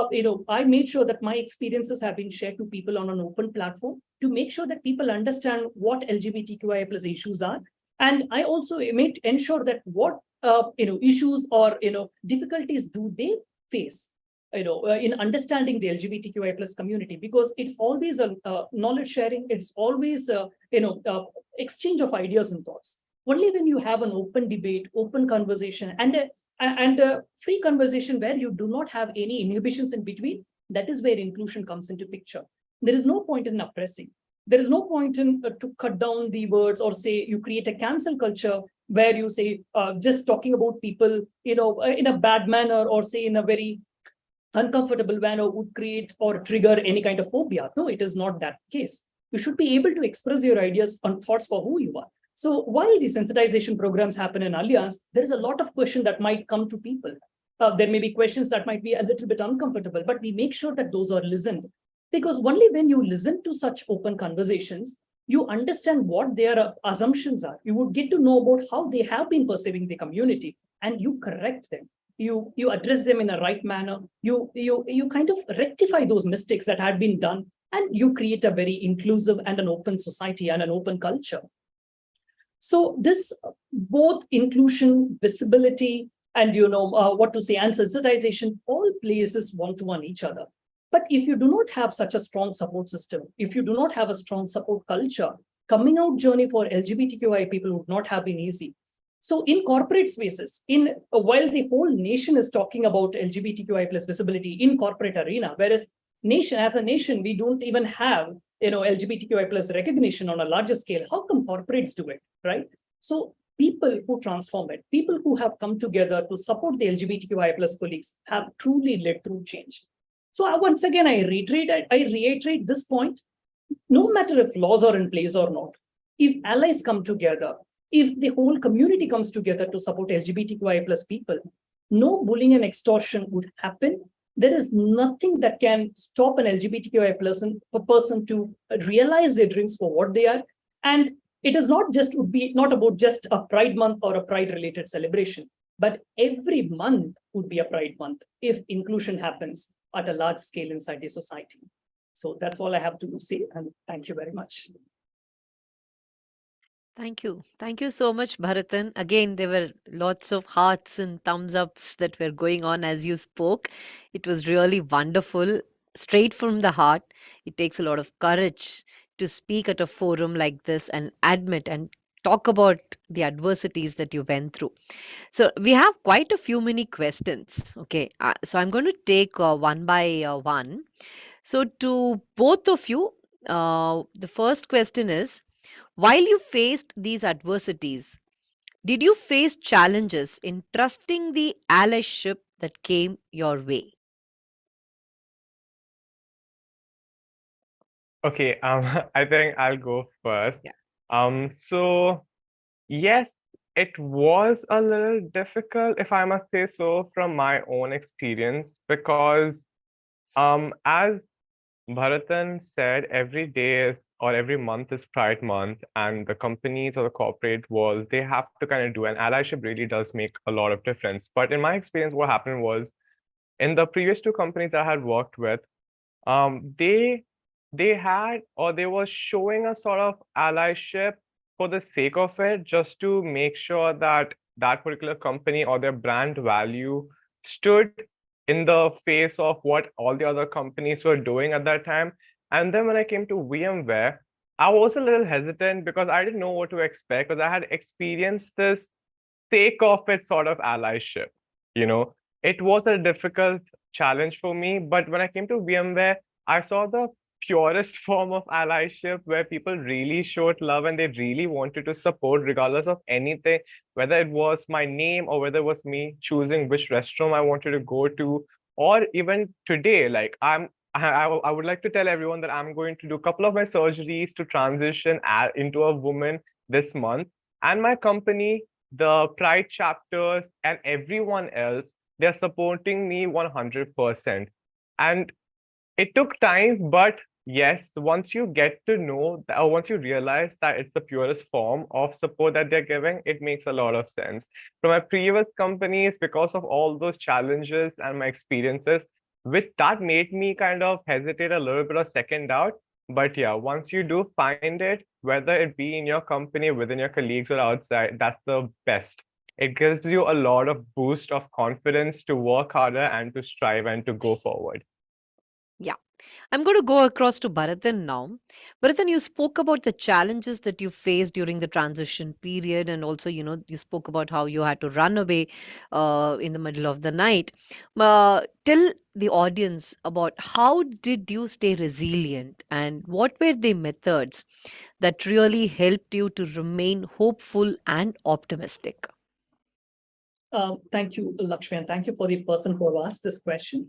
I made sure that my experiences have been shared to people on an open platform to make sure that people understand what LGBTQI plus issues are. And I also ensure that what issues or difficulties do they face in understanding the LGBTQI plus community, because it's always a knowledge sharing. It's always exchange of ideas and thoughts. Only when you have an open debate, open conversation, and a free conversation where you do not have any inhibitions in between, that is where inclusion comes into picture. There is no point in oppressing. There is no point in to cut down the words, or say you create a cancel culture where you say just talking about people in a bad manner, or say in a very uncomfortable manner would create or trigger any kind of phobia. No, it is not that case. You should be able to express your ideas and thoughts for who you are. So while the sensitization programs happen in Alliance, there is a lot of question that might come to people. There may be questions that might be a little bit uncomfortable, but we make sure that those are listened. Because only when you listen to such open conversations, you understand what their assumptions are. You would get to know about how they have been perceiving the community, and you correct them. You address them in a right manner. You kind of rectify those mistakes that had been done, and you create a very inclusive and an open society and an open culture. So this both inclusion, visibility, and and sensitization all places one-to-one each other. But if you do not have such a strong support system, if you do not have a strong support culture, coming out journey for LGBTQI people would not have been easy. So in corporate spaces, while the whole nation is talking about LGBTQI plus visibility in corporate arena, whereas as a nation, we don't even have LGBTQI plus recognition on a larger scale. How come corporates do it, right? So people who transform it, people who have come together to support the LGBTQI plus colleagues have truly led through change. So once again, I reiterate this point. no matter if laws are in place or not, if allies come together, if the whole community comes together to support LGBTQI plus people, no bullying and extortion would happen. There is nothing that can stop an LGBTQI person to realize their dreams for what they are. And it is not about just a Pride Month or a Pride related celebration, but every month would be a Pride Month if inclusion happens at a large scale inside the society. So that's all I have to say, and thank you very much. Thank you. Thank you so much, Bharatan. Again, there were lots of hearts and thumbs ups that were going on as you spoke. It was really wonderful, straight from the heart. It takes a lot of courage to speak at a forum like this and admit and talk about the adversities that you went through. So, we have quite a few many questions. Okay. So, I'm going to take one by one. So, to both of you, the first question is, while you faced these adversities, did you face challenges in trusting the allyship that came your way? Okay, I think I'll go first. Yeah. So yes, it was a little difficult, if I must say so, from my own experience, because as Bharatan said, every day is or every month is Pride Month, and the companies or the corporate world, they have to kind of do, and allyship really does make a lot of difference. But in my experience, what happened was in the previous two companies I had worked with, they had or they were showing a sort of allyship for the sake of it, just to make sure that that particular company or their brand value stood in the face of what all the other companies were doing at that time. And then when I came to VMware, I was a little hesitant because I didn't know what to expect, because I had experienced this sake of it sort of allyship. You know, it was a difficult challenge for me, but when I came to VMware, I saw the purest form of allyship where people really showed love and they really wanted to support regardless of anything, whether it was my name or whether it was me choosing which restroom I wanted to go to, or even today, like I would like to tell everyone that I'm going to do a couple of my surgeries to transition into a woman this month, and my company, the Pride chapters, and everyone else, they're supporting me 100%. And it took time, but yes, once you get to know that, or once you realize that it's the purest form of support that they're giving, it makes a lot of sense. From my previous companies, because of all those challenges and my experiences, which that made me kind of hesitate a little bit or second out. But yeah, once you do find it, whether it be in your company, within your colleagues or outside, that's the best. It gives you a lot of boost of confidence to work harder and to strive and to go forward. Yeah. I'm going to go across to Bharatan now. Bharatan, you spoke about the challenges that you faced during the transition period, and also, you spoke about how you had to run away in the middle of the night. Tell the audience about how did you stay resilient and what were the methods that really helped you to remain hopeful and optimistic? Thank you, Lakshmi, and thank you for the person who asked this question.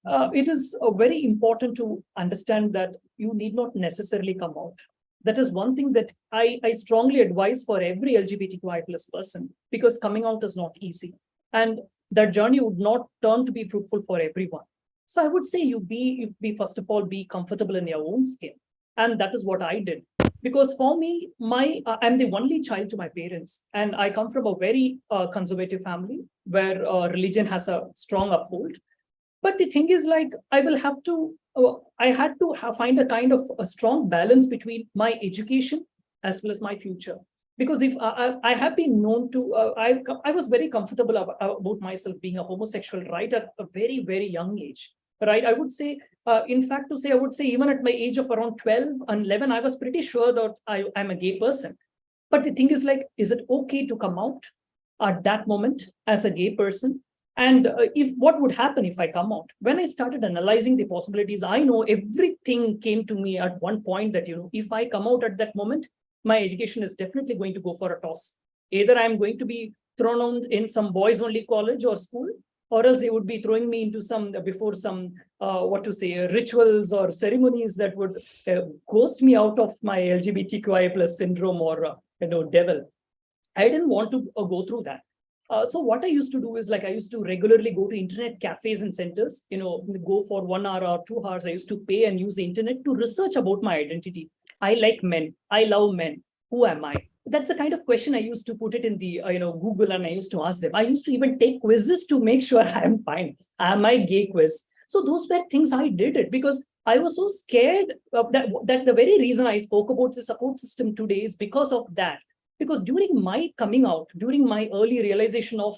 It is very important to understand that you need not necessarily come out. That is one thing that I strongly advise for every LGBTQI plus person, because coming out is not easy. And that journey would not turn to be fruitful for everyone. So I would say you be first of all, be comfortable in your own skin. And that is what I did. Because for me, I'm the only child to my parents, and I come from a very conservative family where religion has a strong uphold. But the thing is, like, I had to find a kind of a strong balance between my education as well as my future. Because if I have been known to, I was very comfortable about myself being a homosexual right at a very, very young age. Right. I would say, in fact, I would say even at my age of around 12 and 11, I was pretty sure that I'm a gay person. But the thing is, like, is it okay to come out at that moment as a gay person? And if what would happen if I come out? When I started analyzing the possibilities, I know everything came to me at one point that, if I come out at that moment, my education is definitely going to go for a toss. Either I'm going to be thrown on in some boys only college or school, or else they would be throwing me into some before some what to say rituals or ceremonies that would ghost me out of my LGBTQI plus syndrome or devil. I didn't want to go through that. So what I used to do is, like, I used to regularly go to internet cafes and centers, go for 1 hour or 2 hours. I used to pay and use the internet to research about my identity. I like men. I love men. Who am I? That's the kind of question I used to put it in the Google, and I used to ask them. I used to even take quizzes to make sure I'm fine. Am I gay quiz? So those were things I did it because I was so scared of that. That the very reason I spoke about the support system today is because of that. Because during my coming out, during my early realization of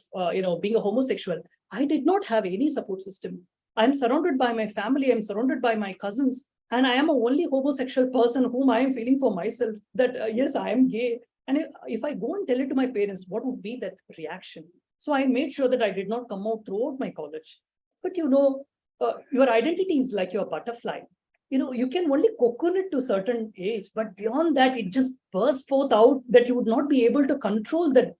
being a homosexual, I did not have any support system. I'm surrounded by my family, I'm surrounded by my cousins, and I am a only homosexual person whom I am feeling for myself that yes, I am gay. And if I go and tell it to my parents, what would be that reaction? So I made sure that I did not come out throughout my college. But your identity is like your butterfly. You can only cocoon it to certain age, but beyond that, it just bursts forth out that you would not be able to control that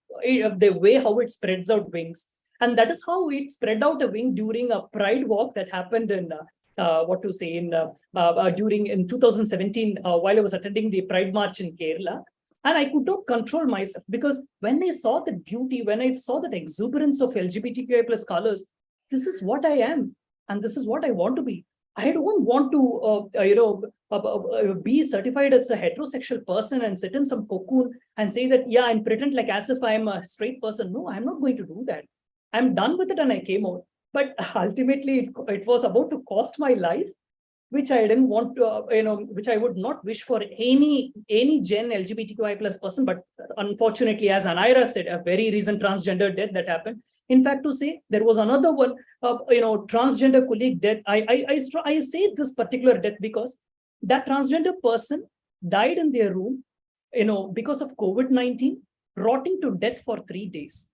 the way how it spreads out wings. And that is how it spread out a wing during a pride walk that happened in what to say during in 2017 while I was attending the pride march in Kerala. And I could not control myself because when I saw the beauty, when I saw that exuberance of LGBTQI plus colors, this is what I am, and this is what I want to be. I don't want to, be certified as a heterosexual person and sit in some cocoon and say that, yeah, and pretend like as if I'm a straight person. No, I'm not going to do that. I'm done with it and I came out. But ultimately, it was about to cost my life, which I didn't want to, which I would not wish for any Gen LGBTQI plus person. But unfortunately, as Anaira said, a very recent transgender death that happened. In fact, to say there was another one, transgender colleague death. I say this particular death because that transgender person died in their room, because of COVID-19, rotting to death for 3 days.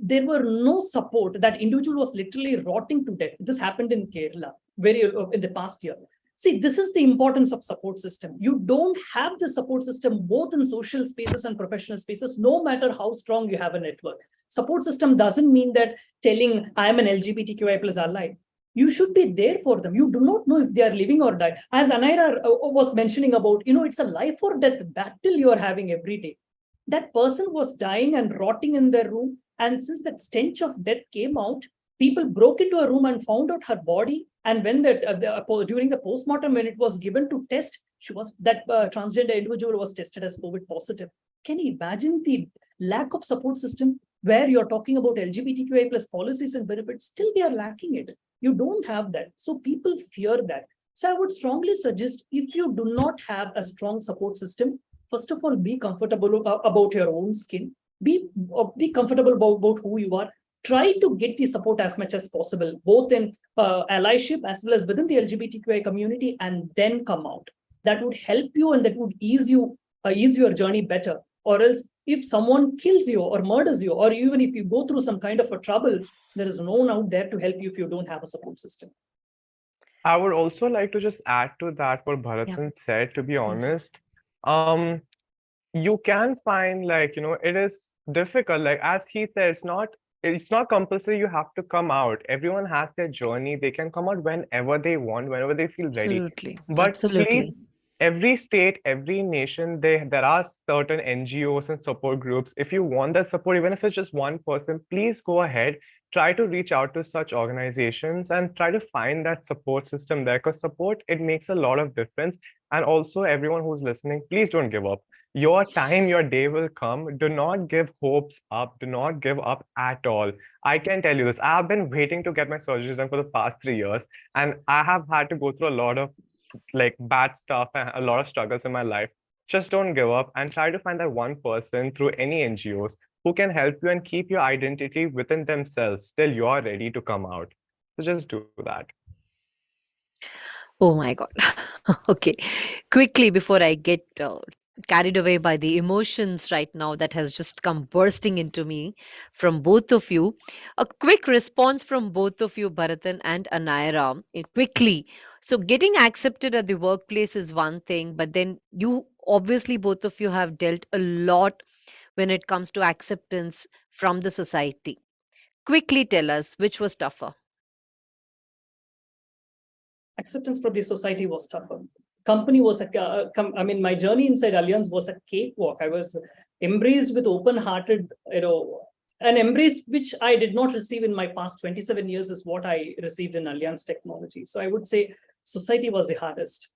There were no support. That individual was literally rotting to death. This happened in Kerala in the past year. See, this is the importance of support system. You don't have the support system both in social spaces and professional spaces, no matter how strong you have a network. Support system doesn't mean that telling I am an LGBTQI plus ally. You should be there for them. You do not know if they are living or die. As Anaira was mentioning about, it's a life or death battle you are having every day. That person was dying and rotting in their room. And since that stench of death came out, people broke into a room and found out her body. And when during the postmortem, when it was given to test, that transgender individual was tested as COVID positive. Can you imagine the lack of support system where you're talking about LGBTQI plus policies and benefits? Still, we are lacking it. You don't have that. So people fear that. So I would strongly suggest, if you do not have a strong support system, first of all, be comfortable about your own skin. Be comfortable about who you are. Try to get the support as much as possible, both in allyship as well as within the LGBTQI community, and then come out. That would help you and that would ease your journey better. Or else, if someone kills you or murders you, or even if you go through some kind of a trouble, there is no one out there to help you if you don't have a support system. I would also like to just add to that what Yeah. Bharatan said, to be Yes. honest. Um, you can find, like, it is difficult. Like as he said, it's not compulsory you have to come out. Everyone has their journey. They can come out whenever they want, whenever they feel ready. Absolutely. But please, Absolutely. every state, every nation, there are certain NGOs and support groups. If you want that support, even if it's just one person, please go ahead, try to reach out to such organizations and try to find that support system there, because support, it makes a lot of difference. And also, everyone who's listening, please don't give up. Your time, your day will come. Do not give hopes up. Do not give up at all. I can tell you this. I have been waiting to get my surgeries done for the past 3 years, and I have had to go through a lot of like bad stuff and a lot of struggles in my life. Just don't give up and try to find that one person through any NGOs who can help you and keep your identity within themselves till you are ready to come out. So just do that. Oh my God. Okay. Quickly, before I get carried away by the emotions right now that has just come bursting into me from both of you, a quick response from both of you, Bharatan and Anaira, quickly. So, getting accepted at the workplace is one thing, but then you obviously both of you have dealt a lot when it comes to acceptance from the society. Quickly tell us which was tougher. Acceptance from the society was tougher. Company was my journey inside Allianz was a cakewalk. I was embraced with open-hearted, an embrace which I did not receive in my past 27 years is what I received in Allianz Technology. So I would say society was the hardest.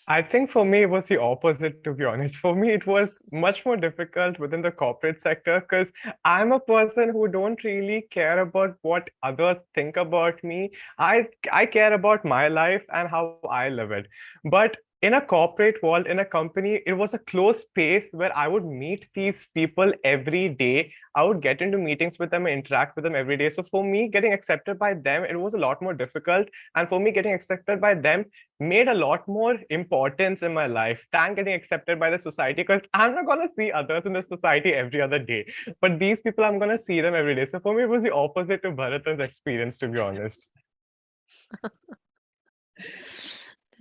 I think for me, it was the opposite, to be honest. For me, it was much more difficult within the corporate sector because I'm a person who don't really care about what others think about me. I care about my life and how I live it. But in a corporate world, in a company, it was a closed space where I would meet these people every day. I would get into meetings with them and interact with them every day. So for me, getting accepted by them, it was a lot more difficult. And for me, getting accepted by them made a lot more importance in my life than getting accepted by the society, because I'm not going to see others in the society every other day. But these people, I'm going to see them every day. So for me, it was the opposite to Bharatan's experience, to be honest.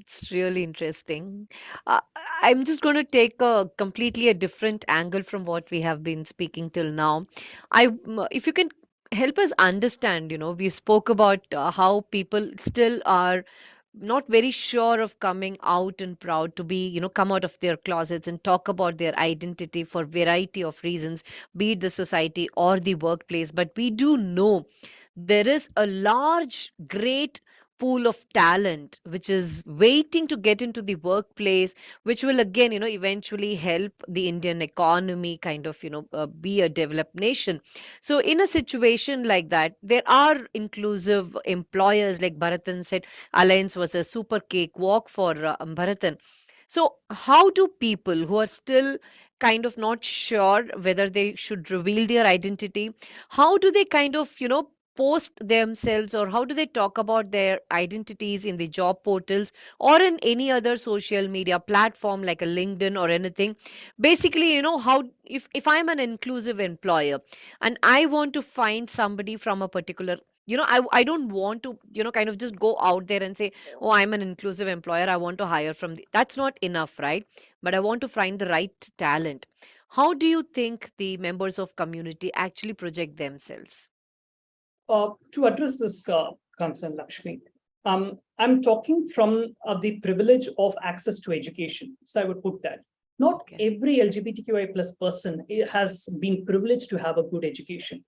It's really interesting. Uh, I'm just going to take a completely a different angle from what we have been speaking till now. If you can help us understand, we spoke about how people still are not very sure of coming out and proud to be, come out of their closets and talk about their identity for variety of reasons, be it the society or the workplace. But we do know there is a large, great pool of talent which is waiting to get into the workplace, which will again, eventually help the Indian economy kind of, be a developed nation. So in a situation like that, there are inclusive employers, like Bharatan said. Alliance was a super cakewalk for Bharatan. So how do people who are still kind of not sure whether they should reveal their identity, how do they kind of, post themselves, or how do they talk about their identities in the job portals or in any other social media platform like a LinkedIn or anything? Basically, how, if I'm an inclusive employer and I want to find somebody from a particular, I don't want to, kind of just go out there and say, oh, I'm an inclusive employer, I want to hire from that's not enough, right? But I want to find the right talent. How do you think the members of community actually project themselves? To address this concern, Lakshmi, I'm talking from the privilege of access to education. So I would put that. Not Okay. every LGBTQI plus person has been privileged to have a good education.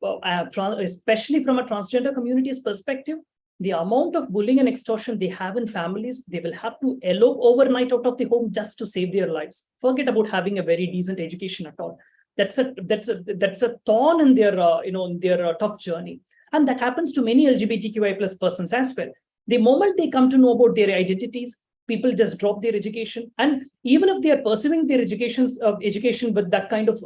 Especially from a transgender community's perspective, the amount of bullying and extortion they have in families, they will have to elope overnight out of the home just to save their lives. Forget about having a very decent education at all. That's a thorn in their tough journey, and that happens to many LGBTQI plus persons as well. The moment they come to know about their identities, people just drop their education, and even if they are pursuing their education with that kind of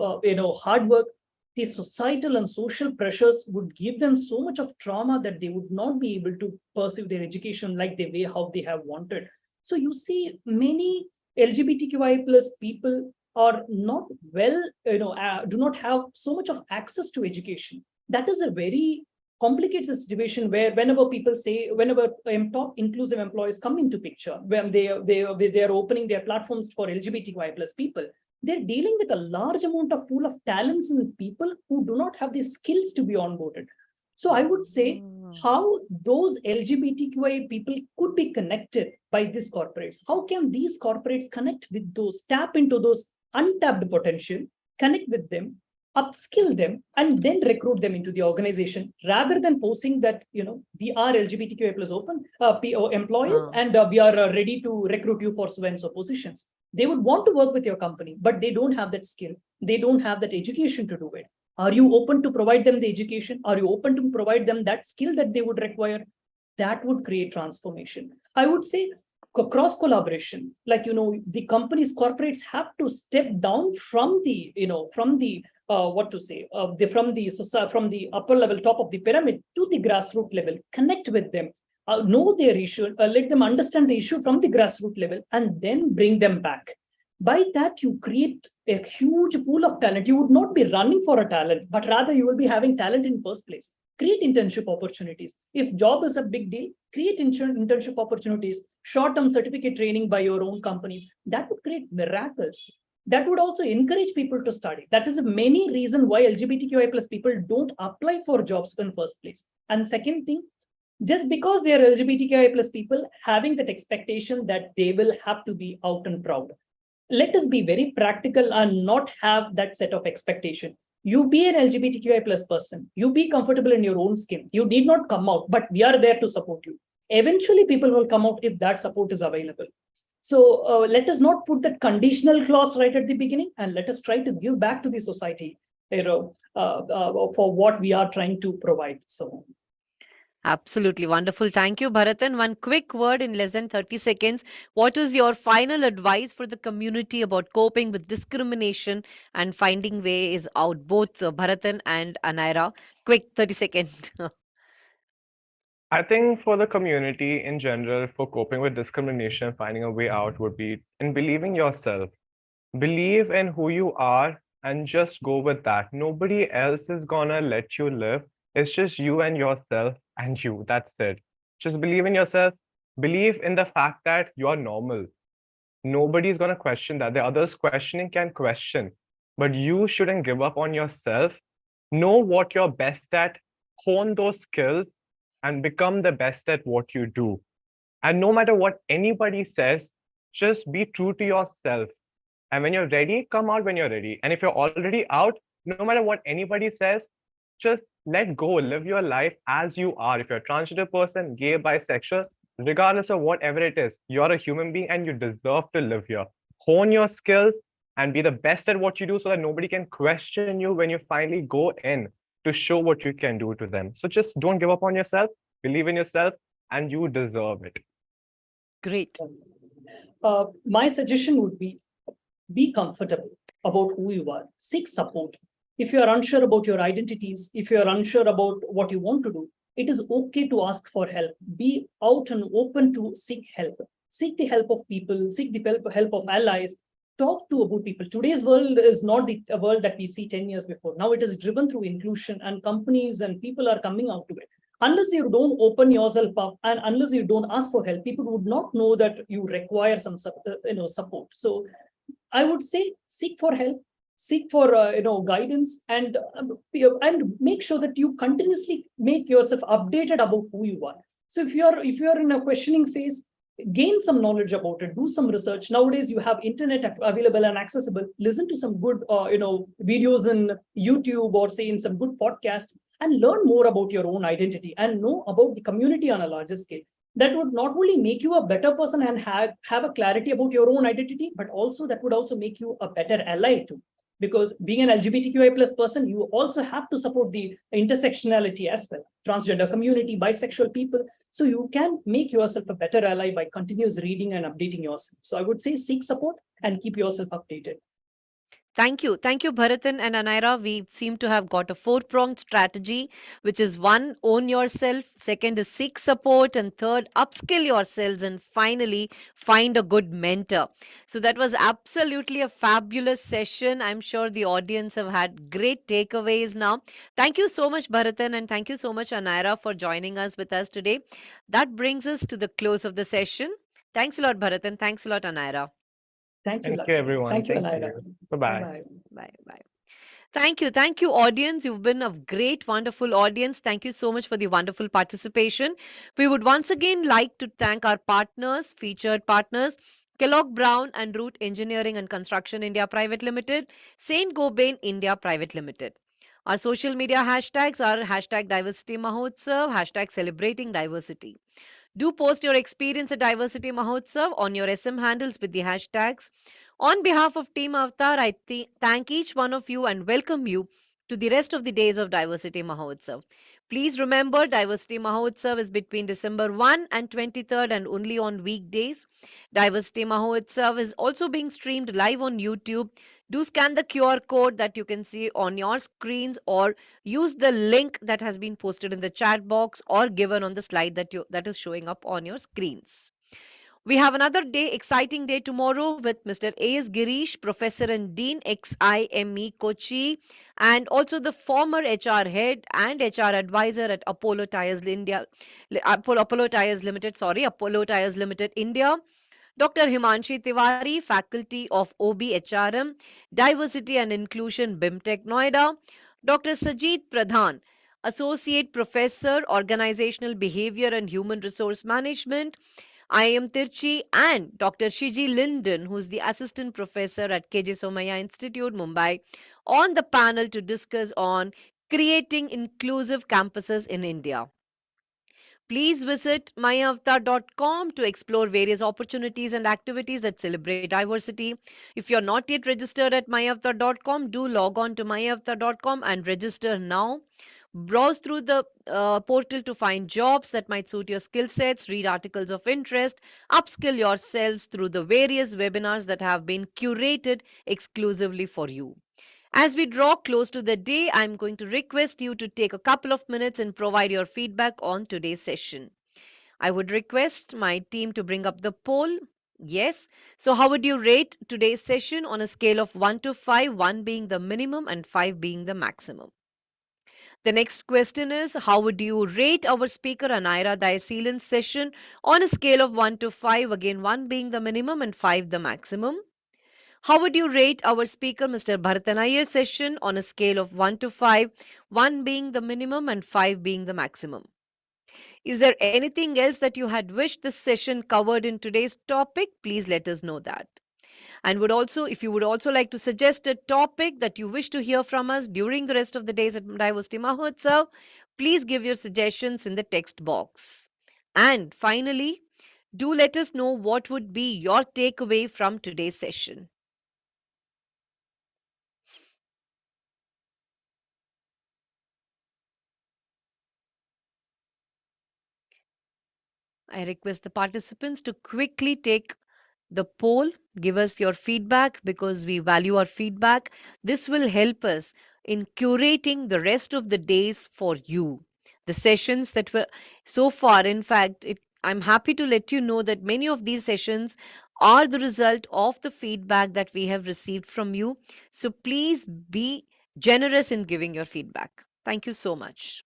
hard work, the societal and social pressures would give them so much of trauma that they would not be able to pursue their education like the way how they have wanted. So you see many LGBTQI plus people are not well, do not have so much of access to education. That is a very complicated situation where whenever top inclusive employees come into picture, when they are opening their platforms for LGBTQI plus people, they're dealing with a large amount of pool of talents and people who do not have the skills to be onboarded. So I would say how those LGBTQI people could be connected by these corporates. How can these corporates connect with those, tap into those untapped potential, connect with them, upskill them, and then recruit them into the organization, rather than posting that we are LGBTQI plus open PO employees and we are ready to recruit you for so and so positions. They would want to work with your company, but they don't have that skill. They don't have that education to do it. Are you open to provide them the education? Are you open to provide them that skill that they would require? That would create transformation. I would say cross collaboration, like the companies, corporates have to step down from the from the from the upper level, top of the pyramid, to the grassroots level, connect with them, know their issue, let them understand the issue from the grassroots level, and then bring them back. By that, you create a huge pool of talent. You would not be running for a talent, but rather you will be having talent in first place. Create internship opportunities. If job is a big deal, create internship opportunities, short-term certificate training by your own companies. That would create miracles. that would also encourage people to study. That is a many reason why LGBTQI plus people don't apply for jobs in first place. And second thing, just because they are LGBTQI plus people, having that expectation that they will have to be out and proud. Let us be very practical and not have that set of expectation. You be an LGBTQI plus person, you be comfortable in your own skin. You need not come out, but we are there to support you. Eventually, people will come out if that support is available. So let us not put that conditional clause right at the beginning, and let us try to give back to the society, for what we are trying to provide. So Absolutely wonderful. Thank you, Bharatan. One quick word in less than 30 seconds. What is your final advice for the community about coping with discrimination and finding ways out? Both Bharatan and Anaira. Quick 30 second. I think for the community in general, for coping with discrimination, finding a way out would be in believing yourself. Believe in who you are and just go with that. Nobody else is gonna let you live. It's just you and yourself and you. That's it. Just believe in yourself. Believe in the fact that you're normal. Nobody's gonna question that. The others questioning can question, but you shouldn't give up on yourself. Know what you're best at, hone those skills, and become the best at what you do. And no matter what anybody says, just be true to yourself. And when you're ready, come out when you're ready. And if you're already out, no matter what anybody says, just let go, live your life as you are. If you're a transgender person, gay, bisexual, regardless of whatever it is, you're a human being and you deserve to live here. Hone your skills and be the best at what you do so that nobody can question you when you finally go in to show what you can do to them. So just don't give up on yourself, believe in yourself, and you deserve it. Great. my suggestion would be comfortable about who you are, seek support. If you are unsure about your identities, if you are unsure about what you want to do, it is okay to ask for help. Be out and open to seek help. Seek the help of people, seek the help of allies, talk to about people. Today's world is not the world that we see 10 years before. Now it is driven through inclusion, and companies and people are coming out to it. Unless you don't open yourself up and unless you don't ask for help, people would not know that you require some support. So I would say seek for help, seek for guidance, and make sure that you continuously make yourself updated about who you are. So if you are in a questioning phase, gain some knowledge about it, do some research. Nowadays you have internet available and accessible. Listen to some good videos in YouTube, or say in some good podcast, and learn more about your own identity and know about the community on a larger scale. That would not only make you a better person and have a clarity about your own identity, but also that would also make you a better ally too. Because being an LGBTQI plus person, you also have to support the intersectionality as well, transgender community, bisexual people. So you can make yourself a better ally by continuous reading and updating yourself. So I would say seek support and keep yourself updated. Thank you. Thank you, Bharatan and Anaira. We seem to have got a four-pronged strategy, which is one, own yourself, second is seek support, and third, upskill yourselves, and finally, find a good mentor. So that was absolutely a fabulous session. I'm sure the audience have had great takeaways now. Thank you so much, Bharatan, and thank you so much, Anaira, for joining us with us today. That brings us to the close of the session. Thanks a lot, Bharatan. Thanks a lot, Anaira. Thank you, Thank you, Lakshmi. everyone. Thank you, Thank Anira. you. Bye-bye. Bye-bye. Bye. Bye. Thank you. Thank you, audience. You've been a great, wonderful audience. Thank you so much for the wonderful participation. We would once again like to thank our partners, featured partners, Kellogg Brown and Root Engineering and Construction India Private Limited, Saint Gobain India Private Limited. Our social media hashtags are hashtag diversity mahotsav, hashtag celebrating diversity. Do post your experience at Diversity Mahotsav on your SM handles with the hashtags. On behalf of Team Avatar, I thank each one of you and welcome you to the rest of the days of Diversity Mahotsav. Please remember, Diversity Mahotsav is between December 1 and 23rd and only on weekdays. Diversity Mahotsav is also being streamed live on YouTube. Do scan the QR code that you can see on your screens, or use the link that has been posted in the chat box or given on the slide that is showing up on your screens. We have another day, exciting day tomorrow with Mr. A.S. Girish, Professor and Dean XIME Kochi, and also the former HR head and HR advisor at Apollo Tires India, Apollo Tires Limited, India. Dr. Himanshi Tiwari, Faculty of OB/HRM, Diversity and Inclusion, BIMTech Noida; Dr. Sajid Pradhan, Associate Professor, Organizational Behavior and Human Resource Management, IIM Tirchi; and Dr. Shiji Linden, who is the Assistant Professor at KJ Somaya Institute, Mumbai, on the panel to discuss on creating inclusive campuses in India. Please visit myavatar.com to explore various opportunities and activities that celebrate diversity. If you're not yet registered at myavatar.com, do log on to myavatar.com and register now. Browse through the portal to find jobs that might suit your skill sets, read articles of interest, upskill yourselves through the various webinars that have been curated exclusively for you. As we draw close to the day, I'm going to request you to take a couple of minutes and provide your feedback on today's session. I would request my team to bring up the poll. Yes. So, how would you rate today's session on a scale of 1 to 5, 1 being the minimum and 5 being the maximum? The next question is, how would you rate our speaker Anaira Diaseelan's session on a scale of 1 to 5, again 1 being the minimum and 5 the maximum? How would you rate our speaker, Mr. Bharatan Iyer's session on a scale of 1 to 5, 1 being the minimum and 5 being the maximum? Is there anything else that you had wished this session covered in today's topic? Please let us know that. And would also, if you would also like to suggest a topic that you wish to hear from us during the rest of the days at Diversity Mahotsav, please give your suggestions in the text box. And finally, do let us know what would be your takeaway from today's session. I request the participants to quickly take the poll, give us your feedback because we value our feedback. This will help us in curating the rest of the days for you. The sessions that were so far, in fact, I'm happy to let you know that many of these sessions are the result of the feedback that we have received from you. So please be generous in giving your feedback. Thank you so much.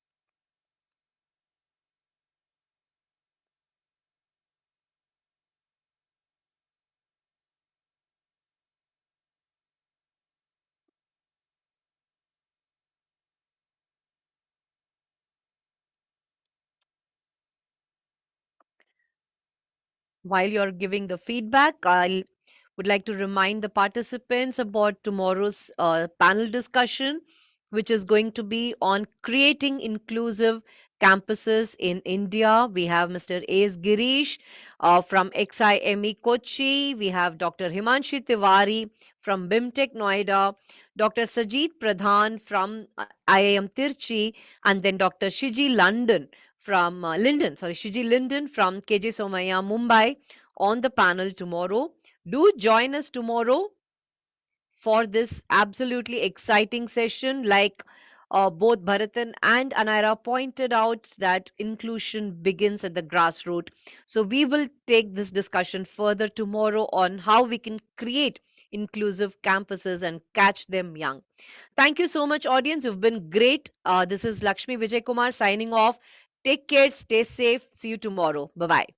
While you're giving the feedback, I would like to remind the participants about tomorrow's panel discussion, which is going to be on creating inclusive campuses in India. We have Mr. A.S. Girish from XIME Kochi. We have Dr. Himanshi Tiwari from BIMTech Noida, Dr. Sajid Pradhan from IIM Tirchi, and then Dr. Shiji Linden from KJ Somaya Mumbai on the panel tomorrow. Do join us tomorrow for this absolutely exciting session. Like both Bharatan and Anaira pointed out, that inclusion begins at the grassroots. So we will take this discussion further tomorrow on how we can create inclusive campuses and catch them young. Thank you so much, audience. You've been great. This is Lakshmi Vijay Kumar signing off. Take care, stay safe. See you tomorrow. Bye bye.